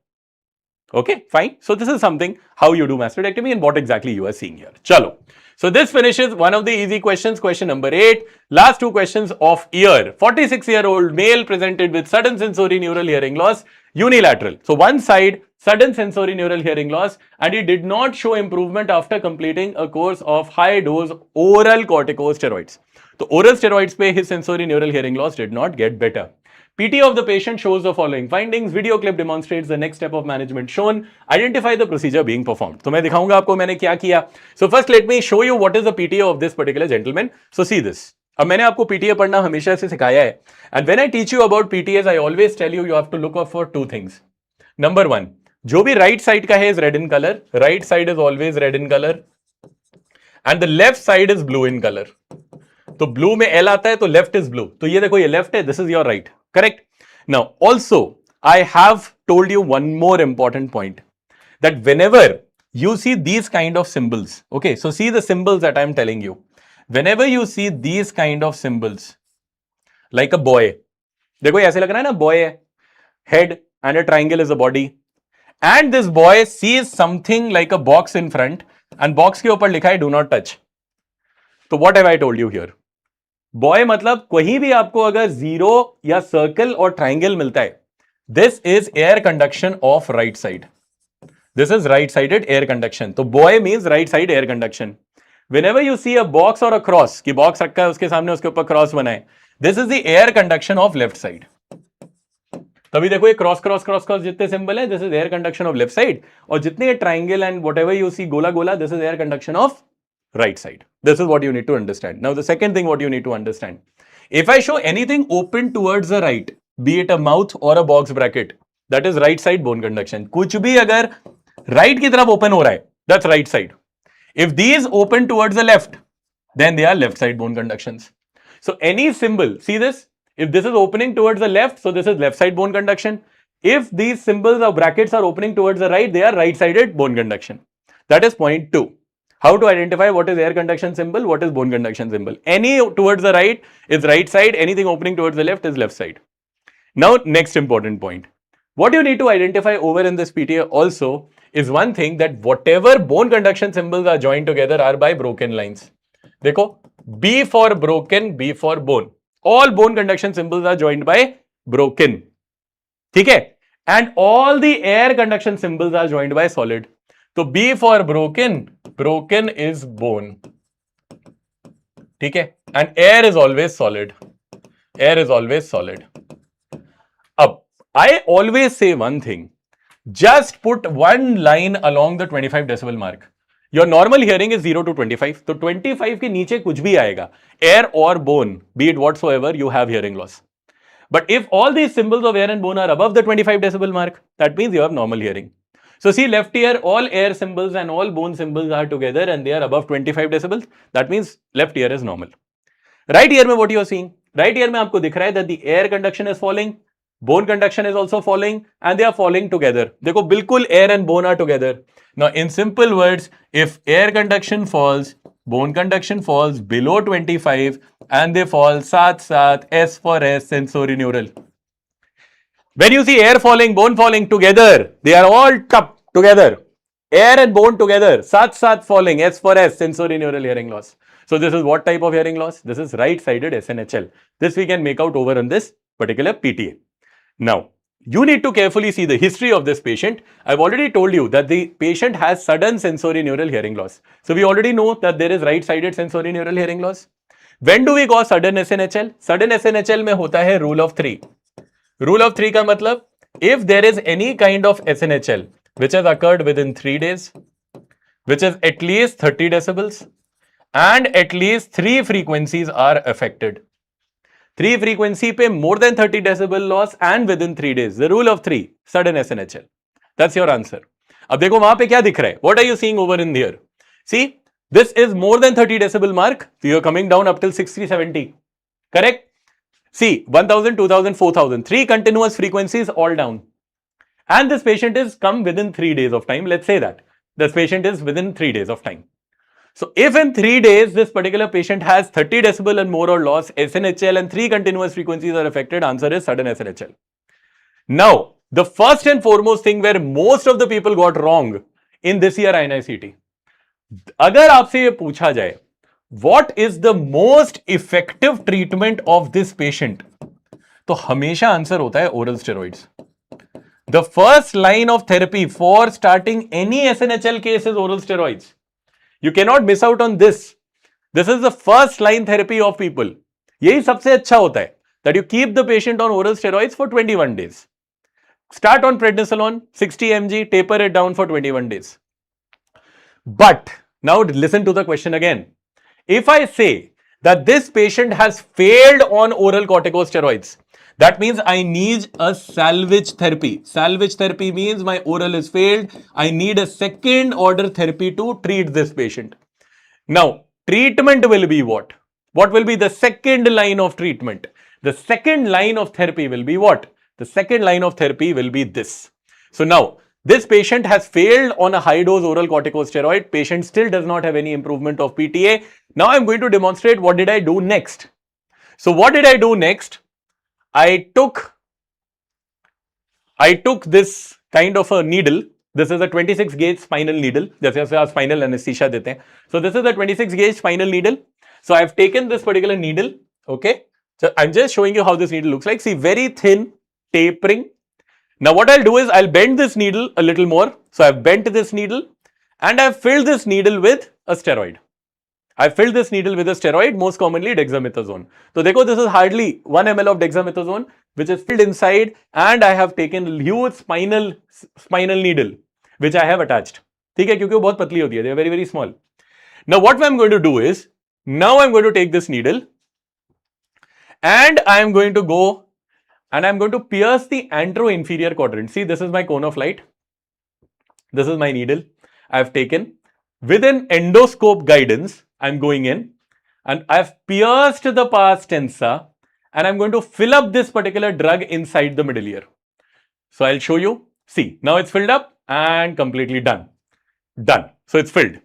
Speaker 1: Okay, fine. So this is something how you do mastoidectomy and what exactly you are seeing here. Chalo. So this finishes one of the easy questions, question number 8. Last two questions of year. 46-year-old male presented with sudden sensorineural hearing loss, unilateral. So one side, sudden sensorineural hearing loss, and he did not show improvement after completing a course of high-dose oral corticosteroids. So oral steroids पे his sensorineural hearing loss did not get better. PT of the patient shows the following findings. Video clip demonstrates the next step of management shown. Identify the procedure being performed. तो मैं दिखाऊंगा आपको मैंने क्या किया. So first let me show you what is the PTA of this particular gentleman. So see this. अब मैंने आपको PTA पढ़ना हमेशा से सिखाया है. And when I teach you about PTAs, I always tell you have to look out for two things. Number one, जो भी right side का है is red in color. Right side is always red in color. And the left side is blue in color. तो blue में L आता है तो left is blue. तो ये देखो ये left है, this is your right. Correct? Now, also, I have told you one more important point, that whenever you see these kind of symbols, okay, so see the symbols that I am telling you. Whenever you see these kind of symbols, like a boy, देखो ऐसे लग रहा है ना, boy है, head and a triangle is a body, and this boy sees something like a box in front and box के ऊपर लिखा है do not touch. तो what have I told you here? Boy मतलब कहीं भी आपको अगर जीरो या सर्कल और ट्राइंगल मिलता है, this is air conduction of right side. This is right sided air conduction. तो boy means right side air conduction. Whenever you see a box or a cross, कि बॉक्स रखा है उसके सामने उसके ऊपर क्रॉस बना है, this is the air conduction of left side. तभी देखो ये क्रॉस क्रॉस क्रॉस क्रॉस जितने सिंबल है, this is air conduction of left side, और जितने triangle and whatever you see गोला गोला, this is air conduction of right side. This is what you need to understand. Now the second thing what you need to understand, if I show anything open towards the right, be it a mouth or a box bracket, that is right side bone conduction. कुछ भी अगर right की तरफ open हो रहा है, that's right side. If these open towards the left, then they are left side bone conductions. So any symbol, see this, if this is opening towards the left, so this is left side bone conduction. If these symbols or brackets are opening towards the right, they are right sided bone conduction. That is point 2. How to identify what is air conduction symbol, what is bone conduction symbol. Any towards the right is right side, anything opening towards the left is left side. Now, next important point. What you need to identify over in this PTA also is one thing, that whatever bone conduction symbols are joined together are by broken lines. देखो, B for broken, B for bone. All bone conduction symbols are joined by broken. ठीक है? And all the air conduction symbols are joined by solid. तो B for broken, broken is bone. ठीक है? And air is always solid. Air is always solid. अब I always say one thing. Just put one line along the 25 decibel mark. Your normal hearing is 0 to 25. तो 25 के नीचे कुछ भी आएगा, air or bone, be it whatsoever, you have hearing loss. But if all these symbols of air and bone are above the 25 decibel mark, that means you have normal hearing. So see, left ear, all air symbols and all bone symbols are together and they are above 25 decibels. That means left ear is normal. Right ear में what you are seeing? Right ear में आपको दिख रहा है that the air conduction is falling, bone conduction is also falling, and they are falling together. देखो बिल्कुल air and bone are together. Now in simple words, if air conduction falls, bone conduction falls below 25 and they fall साथ साथ, S for S, sensorineural. When you see air falling, bone falling together, they are all together. Air and bone together, साथ falling, S for S, sensorineural hearing loss. So this is what type of hearing loss? This is right-sided SNHL. This we can make out over on this particular PTA. Now, you need to carefully see the history of this patient. I've already told you that the patient has sudden sensorineural hearing loss. So we already know that there is right-sided sensorineural hearing loss. When do we cause sudden SNHL? Sudden SNHL में होता है rule of 3. Rule of 3 का मतलब, if there is any kind of SNHL which has occurred within 3 days, which is at least 30 decibels, and at least 3 frequencies are affected. 3 frequency पे more than 30 decibel loss and within 3 days. The rule of 3, sudden SNHL. That's your answer. अब देखो वहां पे क्या दिख रहा है? What are you seeing over in there? See, this is more than 30 decibel mark. So you're coming down up till 60, 70. Correct? See, 1000, 2000, 4000. 3 continuous frequencies all down. And this patient is come within 3 days of time. Let's say that. This patient is within 3 days of time. So if in 3 days this particular patient has 30 decibel and more or loss, SNHL and 3 continuous frequencies are affected, answer is sudden SNHL. Now, the first and foremost thing where most of the people got wrong in this year INI-CET. अगर आपसे ये पूछा जाए, what is the most effective treatment of this patient? तो हमेशा answer होता है oral steroids. The first line of therapy for starting any SNHL case is oral steroids. You cannot miss out on this. This is the first line therapy of people. यही सबसे अच्छा होता है, that you keep the patient on oral steroids for 21 days. Start on prednisolone, 60 mg, taper it down for 21 days. But now listen to the question again. If I say that this patient has failed on oral corticosteroids, that means I need a salvage therapy. Salvage therapy means my oral is failed. I need a second order therapy to treat this patient. Now, treatment will be what? What will be the second line of treatment? The second line of therapy will be what? The second line of therapy will be this. So now, this patient has failed on a high dose oral corticosteroid. Patient still does not have any improvement of PTA. Now I'm going to demonstrate what did I do next. So what did I do next? I took this kind of a needle. This is a 26 gauge spinal needle. जैसे आप spinal anesthesia देते हैं. So this is a 26 gauge spinal needle. So I've taken this particular needle. Okay. So I'm just showing you how this needle looks like. See, very thin, tapering. Now what I'll do is I'll bend this needle a little more. So I've bent this needle and I've filled this needle with a steroid. I filled this needle with a steroid, most commonly dexamethasone. So देखो, this is hardly 1 ml of dexamethasone, which is filled inside, and I have taken huge spinal needle, which I have attached. ठीक है, क्योंकि वो बहुत पतली होती है. They are very, very small. Now what I'm going to do is, now I'm going to take this needle, and I'm going to go, and I'm going to pierce the antero-inferior quadrant. See, this is my cone of light. This is my needle. I've taken. With an endoscope guidance, I'm going in and I've pierced the pars tensa and I'm going to fill up this particular drug inside the middle ear. So I'll show you. See, now it's filled up and completely done. Done. So it's filled.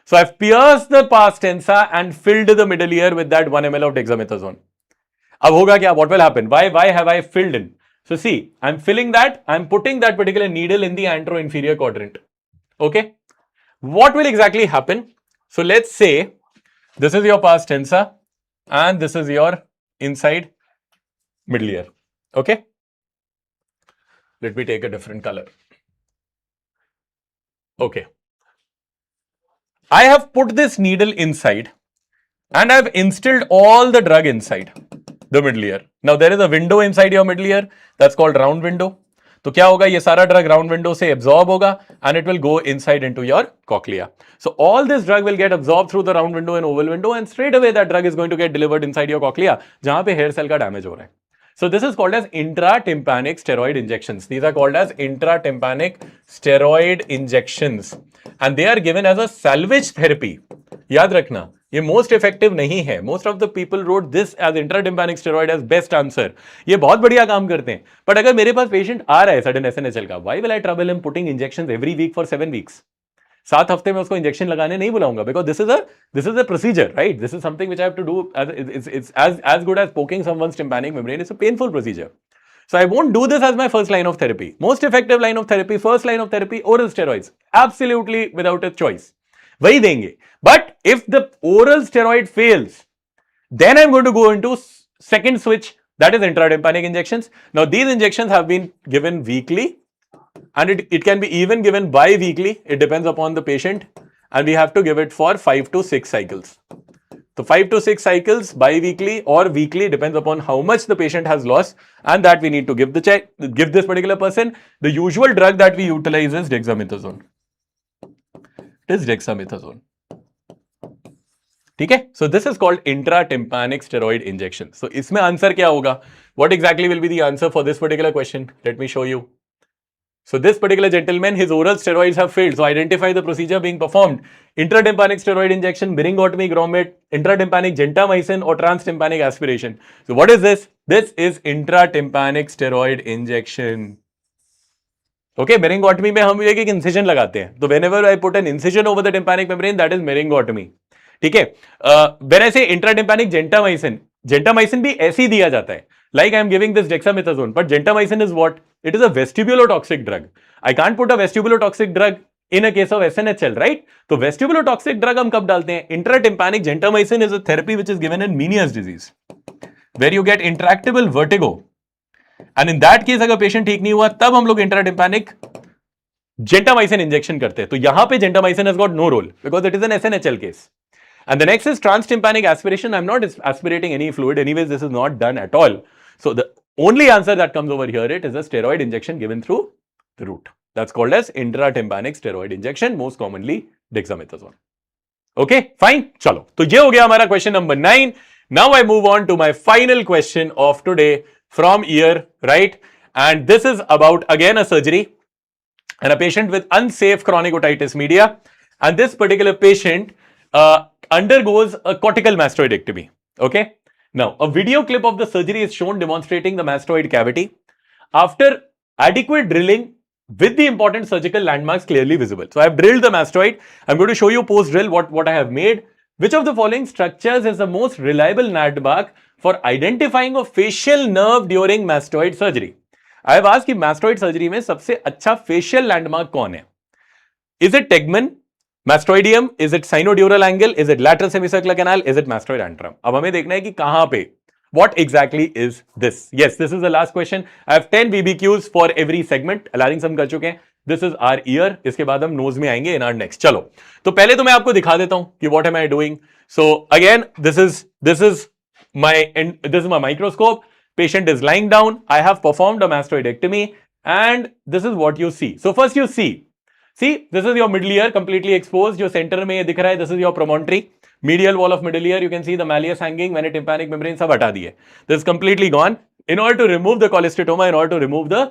Speaker 1: So I've pierced the pars tensa and filled the middle ear with that 1 ml of dexamethasone. Ab hoga kya? What will happen? Why have I filled in? So see, I'm filling that, I'm putting that particular needle in the antero-inferior quadrant. Okay. What will exactly happen? So let's say this is your pars tensa and this is your inside middle ear. Okay. Let me take a different color. Okay. I have put this needle inside and I've instilled all the drug inside the middle ear. Now there is a window inside your middle ear that's called round window. तो क्या होगा, ये सारा drug round window से absorb होगा and it will go inside into your cochlea. So all this drug will get absorb through the round window and oval window and straight away that drug is going to get delivered inside your cochlea, जहां पे hair cell का damage हो रहा है. So this is called as intratympanic steroid injections. These are called as intratympanic steroid injections and they are given as a salvage therapy. याद रखना, ये most effective नहीं है. Most of the people wrote this as intratympanic steroid as best answer. ये बहुत बढ़िया काम करते हैं. But अगर मेरे पास patient आ रहा है sudden SNHL का, why will I trouble him putting injections every week for 7 weeks? 7 हफ्ते में उसको इंजेक्शन लगाने नहीं बुलाऊंगा, because this is a procedure, right? This is something which I have to do. It's as good as poking someone's tympanic membrane. It's a painful procedure. So I won't do this as my first line of therapy. Most effective line of therapy, first line of therapy, oral steroids. Absolutely without a choice. वही देंगे. But if the oral steroid fails, then I'm going to go into second switch, that is intratympanic injections. Now these injections have been given weekly and it can be even given bi-weekly. It depends upon the patient and we have to give it for 5 to 6 cycles. So 5 to 6 cycles bi-weekly or weekly, depends upon how much the patient has lost, and that we need to give this particular person. The usual drug that we utilize is dexamethasone. It is dexamethasone. ठीक है? So this is called intratympanic steroid injection. So इसमें answer क्या होगा? What exactly will be the answer for this particular question? Let me show you. So this particular gentleman, his oral steroids have failed. So identify the procedure being performed. Intratympanic steroid injection, Myringotomy grommet, intratympanic gentamicin or transtympanic aspiration. So what is this? This is intratympanic steroid injection. Okay, Myringotomy में हम एक incision लगाते हैं. तो whenever I put an incision over the tympanic membrane, that is Myringotomy. ठीक है. When I say intratympanic gentamicin भी ऐसे ही दिया जाता है. Like I am giving this dexamethasone, but gentamicin is what? It is a vestibulotoxic drug. I can't put a vestibulotoxic drug in a case of SNHL, right? So vestibulotoxic drug हम कब डालते हैं? Intratympanic gentamicin is a therapy which is given in Meniere's disease, where you get intractable vertigo. And in that case, अगर patient ठीक नहीं हुआ, तब हम लोग intratympanic gentamicin injection करते हैं. तो यहाँ पे gentamicin has got no role because it is an SNHL case. And the next is transtympanic aspiration. I'm not aspirating any fluid. Anyways, this is not done at all. So the only answer that comes over here, it is a steroid injection given through the root. That's called as intratympanic steroid injection, most commonly dexamethasone. Okay, fine. Chalo. So ये हो गया हमारा question number 9. Now I move on to my final question of today from ear, right? And this is about again a surgery and a patient with unsafe chronic otitis media. And this particular patient undergoes a cortical mastoidectomy. Okay. Now, a video clip of the surgery is shown demonstrating the mastoid cavity after adequate drilling with the important surgical landmarks clearly visible. So, I have drilled the mastoid. I'm going to show you post-drill what I have made. Which of the following structures is the most reliable landmark for identifying a facial nerve during mastoid surgery. I have asked कि mastoid surgery में सबसे अच्छा facial landmark कौन है? Is it tegmen, mastoideum, is it sinodural angle, is it lateral semicircular canal, is it mastoid antrum? अब हमें देखना है कि कहां पे, what exactly is this? Yes, this is the last question. I have 10 VBQs for every segment. Larynx हम कर चुके हैं. This is our ear. इसके बाद हम nose में आएंगे in our next. चलो, तो पहले तो मैं आपको दिखा देता हूं कि what am I doing. So again, this is my microscope. Patient is lying down. I have performed a mastoidectomy, and this is what you see. So first you see, this is your middle ear completely exposed. जो center में ये दिख रहा है, this is your promontory. Medial wall of middle ear, you can see the malleus hanging, when tympanic membrane सब हटा दिए. This is completely gone. In order to remove the cholesteatoma, in order to remove the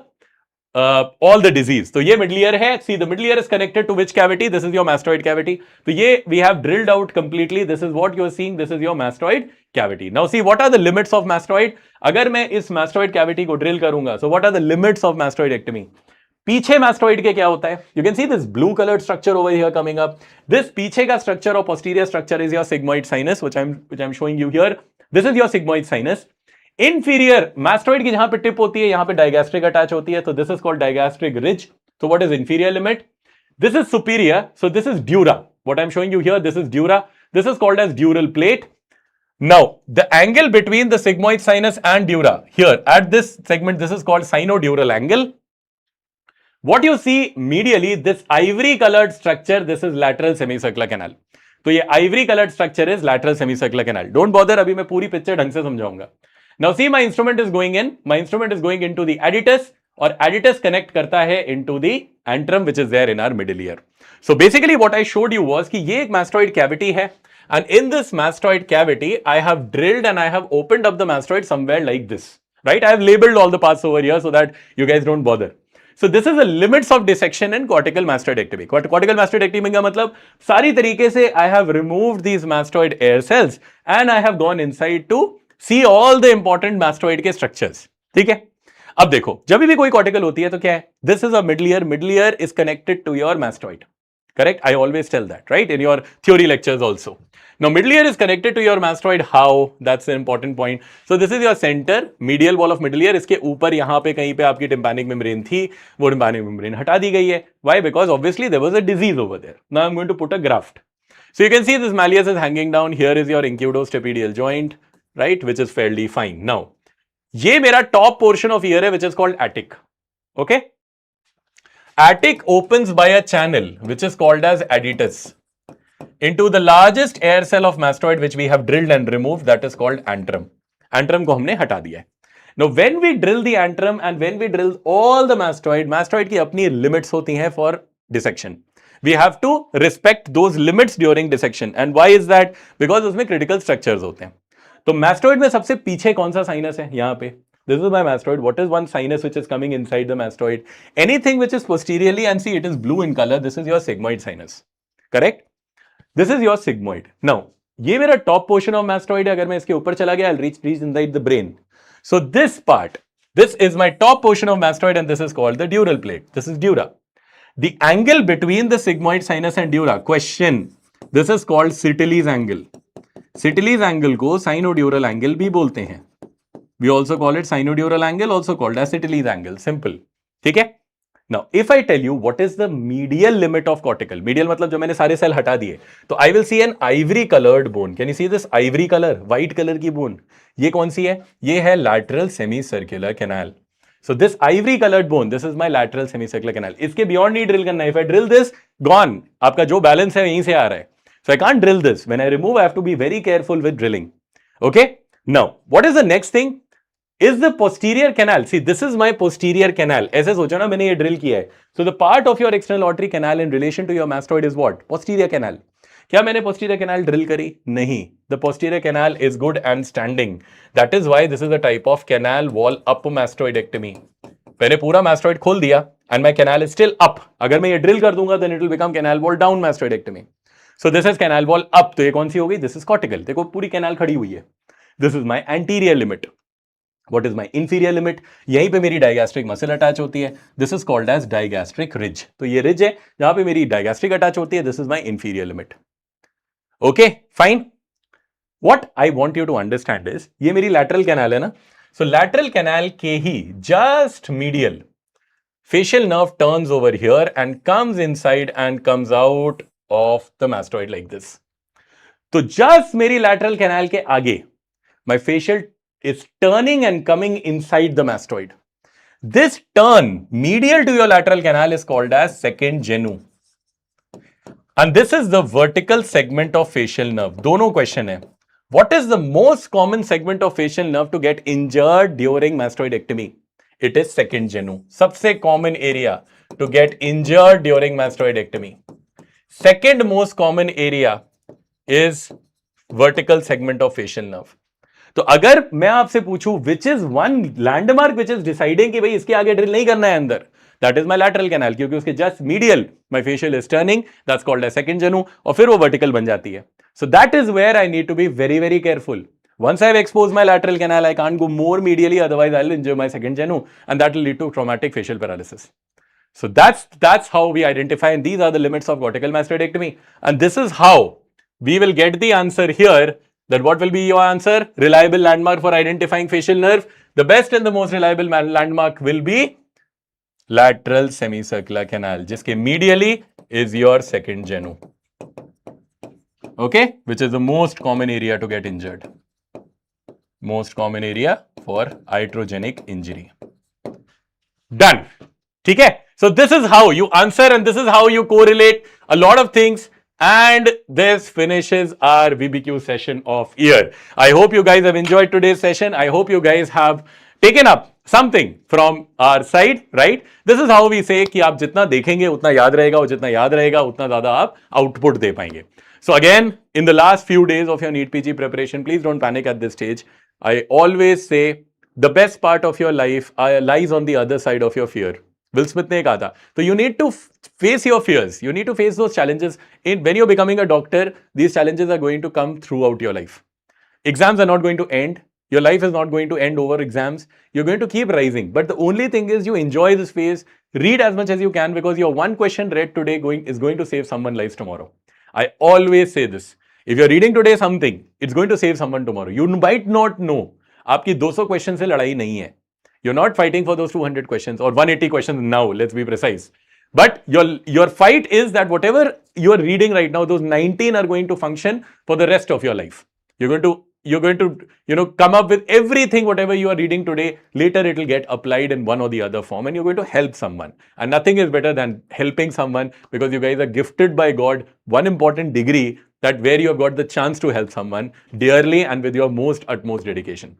Speaker 1: all the disease. तो ये middle ear है. See, the middle ear is connected to which cavity? This is your mastoid cavity. तो ये we have drilled out completely. This is what you are seeing. This is your mastoid cavity. Now see, what are the limits of mastoid? अगर मैं इस mastoid cavity को drill करूंगा, so what are the limits of mastoidectomy? पीछे mastoid के क्या होता है? You can see this blue coloured structure over here coming up. This पीछे का स्ट्रक्चर और posterior structure is your sigmoid sinus, which I am showing you here. This is your sigmoid sinus. Inferior mastoid की जहां पे tip होती है, यहां पे डायगैस्ट्रिक अटैच होती है, तो this is called digastric ridge. So what is inferior limit? This is superior, so this is dura. What I'm showing you here, this is dura. This is called as dural plate. Now, the angle between the sigmoid sinus and dura, here at this segment, this is called sinodural angle. What you see medially, this ivory colored structure, this is lateral semicircular canal. तो ये ivory colored structure is lateral semicircular canal. Don't bother, अभी मैं पूरी picture ढंग से समझाऊंगा. Now see, my instrument is going in. My instrument is going into the adytus, और adytus connect करता है into the antrum, which is there in our middle ear. So basically, what I showed you was कि ये एक mastoid cavity है, and in this mastoid cavity, I have drilled and I have opened up the mastoid somewhere like this. Right? I have labeled all the parts over here so that you guys don't bother. So this is the limits of dissection in cortical mastoidectomy. Cortical mastoidectomy का मतलब सारी तरीके से I have removed these mastoid air cells and I have gone inside to see all the important mastoid के structures. ठीक है? अब देखो, जब भी कोई cortical होती है तो क्या है? This is a middle ear. Middle ear is connected to your mastoid. Correct? I always tell that, right? In your theory lectures also. Now, middle ear is connected to your mastoid. How? That's an important point. So, this is your center, medial wall of middle ear. इसके ऊपर यहाँ पे कहीं पे आपकी tympanic membrane थी, वो tympanic membrane हटा दी गई है. Why? Because obviously there was a disease over there. Now, I'm going to put a graft. So, you can see this malleus is hanging down. Here is your incudostapedial joint, right? Which is fairly fine. Now, ये मेरा top portion of ear है, which is called attic. Okay? Attic opens by a channel, which is called as adytus, into the largest air cell of mastoid, which we have drilled and removed, that is called antrum. Antrum को हमने हटा दिया है. Now, when we drill the antrum and when we drill all the mastoid की अपनी limits होती हैं for dissection. We have to respect those limits during dissection. And why is that? Because उसमें critical structures होते हैं. तो mastoid में सबसे पीछे कौन सा sinus है? यहाँ पे. This is my mastoid. What is one sinus which is coming inside the mastoid? Anything which is posteriorly, and see it is blue in color, this is your sigmoid sinus. Correct? This is your sigmoid. Now, ये मेरा top portion of mastoid है. अगर मैं इसके ऊपर चला गया, I'll reach inside the brain. So this part, this is my top portion of mastoid, and this is called the dural plate. This is dura. The angle between the sigmoid sinus and dura, question, this is called Citylis angle. Citylis angle को sinodural angle भी बोलते हैं. We also call it sinodural angle, also called as Citylis angle. Simple. ठीक है? Now, if I tell you what is the medial limit of cortical, medial मतलब जो मैंने सारे सेल हटा दिए, तो I will see an ivory colored bone. Can you see this ivory color, white color की bone? ये कौन सी है? ये है lateral semicircular canal. So this ivory colored bone, this is my lateral semicircular canal. इसके beyond नहीं drill करना है. If I drill this, gone. आपका जो balance है यहीं से आ रहा है. So I can't drill this. When I remove, I have to be very careful with drilling. Okay? Now, what is the next thing? Is the posterior canal, see this is my posterior canal. ऐसे सोचो ना, मैंने ये drill किया है. So the part of your external auditory canal in relation to your mastoid is what? Posterior canal. क्या मैंने posterior canal drill करी? नहीं. The posterior canal is good and standing. That is why this is a type of canal wall up mastoidectomy. मैंने पूरा mastoid खोल दिया and my canal is still up. अगर मैं ये drill कर दूंगा then it will become canal wall down mastoidectomy. So this is canal wall up. तो ये कौन सी हो गई? This is cortical. देखो पूरी canal खड़ी हुई है. This is my anterior limit. What is my inferior limit? यहीं पे मेरी डायगैस्ट्रिक मसल अटैच होती है. This is called as digastric ridge. तो ये ridge है जहां पे मेरी डायगैस्ट्रिक अटैच होती है. This is my inferior limit. Okay, fine. what I want you to understand is, ये मेरी lateral canal है ना, so lateral canal के ही just medial facial nerve turns over here and comes inside and comes out of the mastoid like this. तो just मेरी lateral canal के आगे, my facial is turning and coming inside the mastoid. This turn medial to your lateral canal is called as second genu. And this is the vertical segment of facial nerve. दोनों question है. What is the most common segment of facial nerve to get injured during mastoidectomy? It is second genu. सबसे common area to get injured during mastoidectomy. Second most common area is vertical segment of facial nerve. तो अगर मैं आपसे पूछूं which is one landmark which is deciding कि भाई इसके आगे ड्रिल नहीं करना है अंदर, that is my lateral canal, क्योंकि उसके just medial my facial is turning, that's called as second genu, और फिर वो vertical बन जाती है. So that is where I need to be very very careful. Once I have exposed my lateral canal, I can't go more medially, otherwise I'll injure my second genu, and that will lead to traumatic facial paralysis. So that's how we identify, and these are the limits of cortical mastoidectomy, and this is how we will get the answer here. That what will be your answer? Reliable landmark for identifying facial nerve. The best and the most reliable landmark will be lateral semicircular canal, jiske medially is your second genu. Okay, which is the most common area to get injured. Most common area for iatrogenic injury. Done. Okay. So this is how you answer, and this is how you correlate a lot of things. And this finishes our VBQ session of year. I hope you guys have enjoyed today's session. I hope you guys have taken up something from our side, right? This is how we say कि आप जितना देखेंगे उतना याद रहेगा, और जितना याद रहेगा उतना ज़्यादा आप output दे पाएंगे. So again, in the last few days of your NEET PG preparation, please don't panic at this stage. I always say the best part of your life lies on the other side of your fear. Will Smith ने कहा था. So you need to face your fears. You need to face those challenges. When you're becoming a doctor, these challenges are going to come throughout your life. Exams are not going to end. Your life is not going to end over exams. You're going to keep rising. But the only thing is you enjoy this phase. Read as much as you can, because your one question read today is going to save someone's life tomorrow. I always say this. If you're reading today something, it's going to save someone tomorrow. You might not know. आपकी 200 questions से लड़ाई नहीं है. You're not fighting for those 200 questions or 180 questions now, let's be precise. But your fight is that whatever you're reading right now, those 19 are going to function for the rest of your life. You're going to come up with everything, whatever you are reading today, later it will get applied in one or the other form, and you're going to help someone. And nothing is better than helping someone, because you guys are gifted by God one important degree, that where you have got the chance to help someone dearly and with your utmost dedication.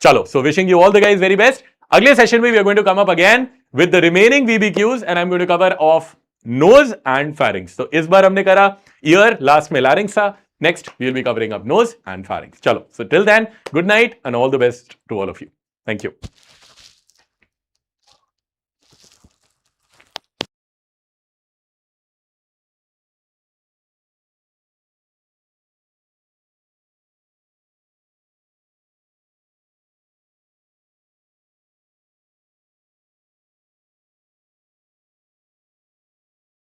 Speaker 1: Chalo, so wishing you all the guys very best. अगले session में we are going to come up again with the remaining VBQs, and I'm going to cover off nose and pharynx. So इस बार हमने करा ear, last में larynx था. Next we will be covering up nose and pharynx. चलो, so till then, good night and all the best to all of you. Thank you.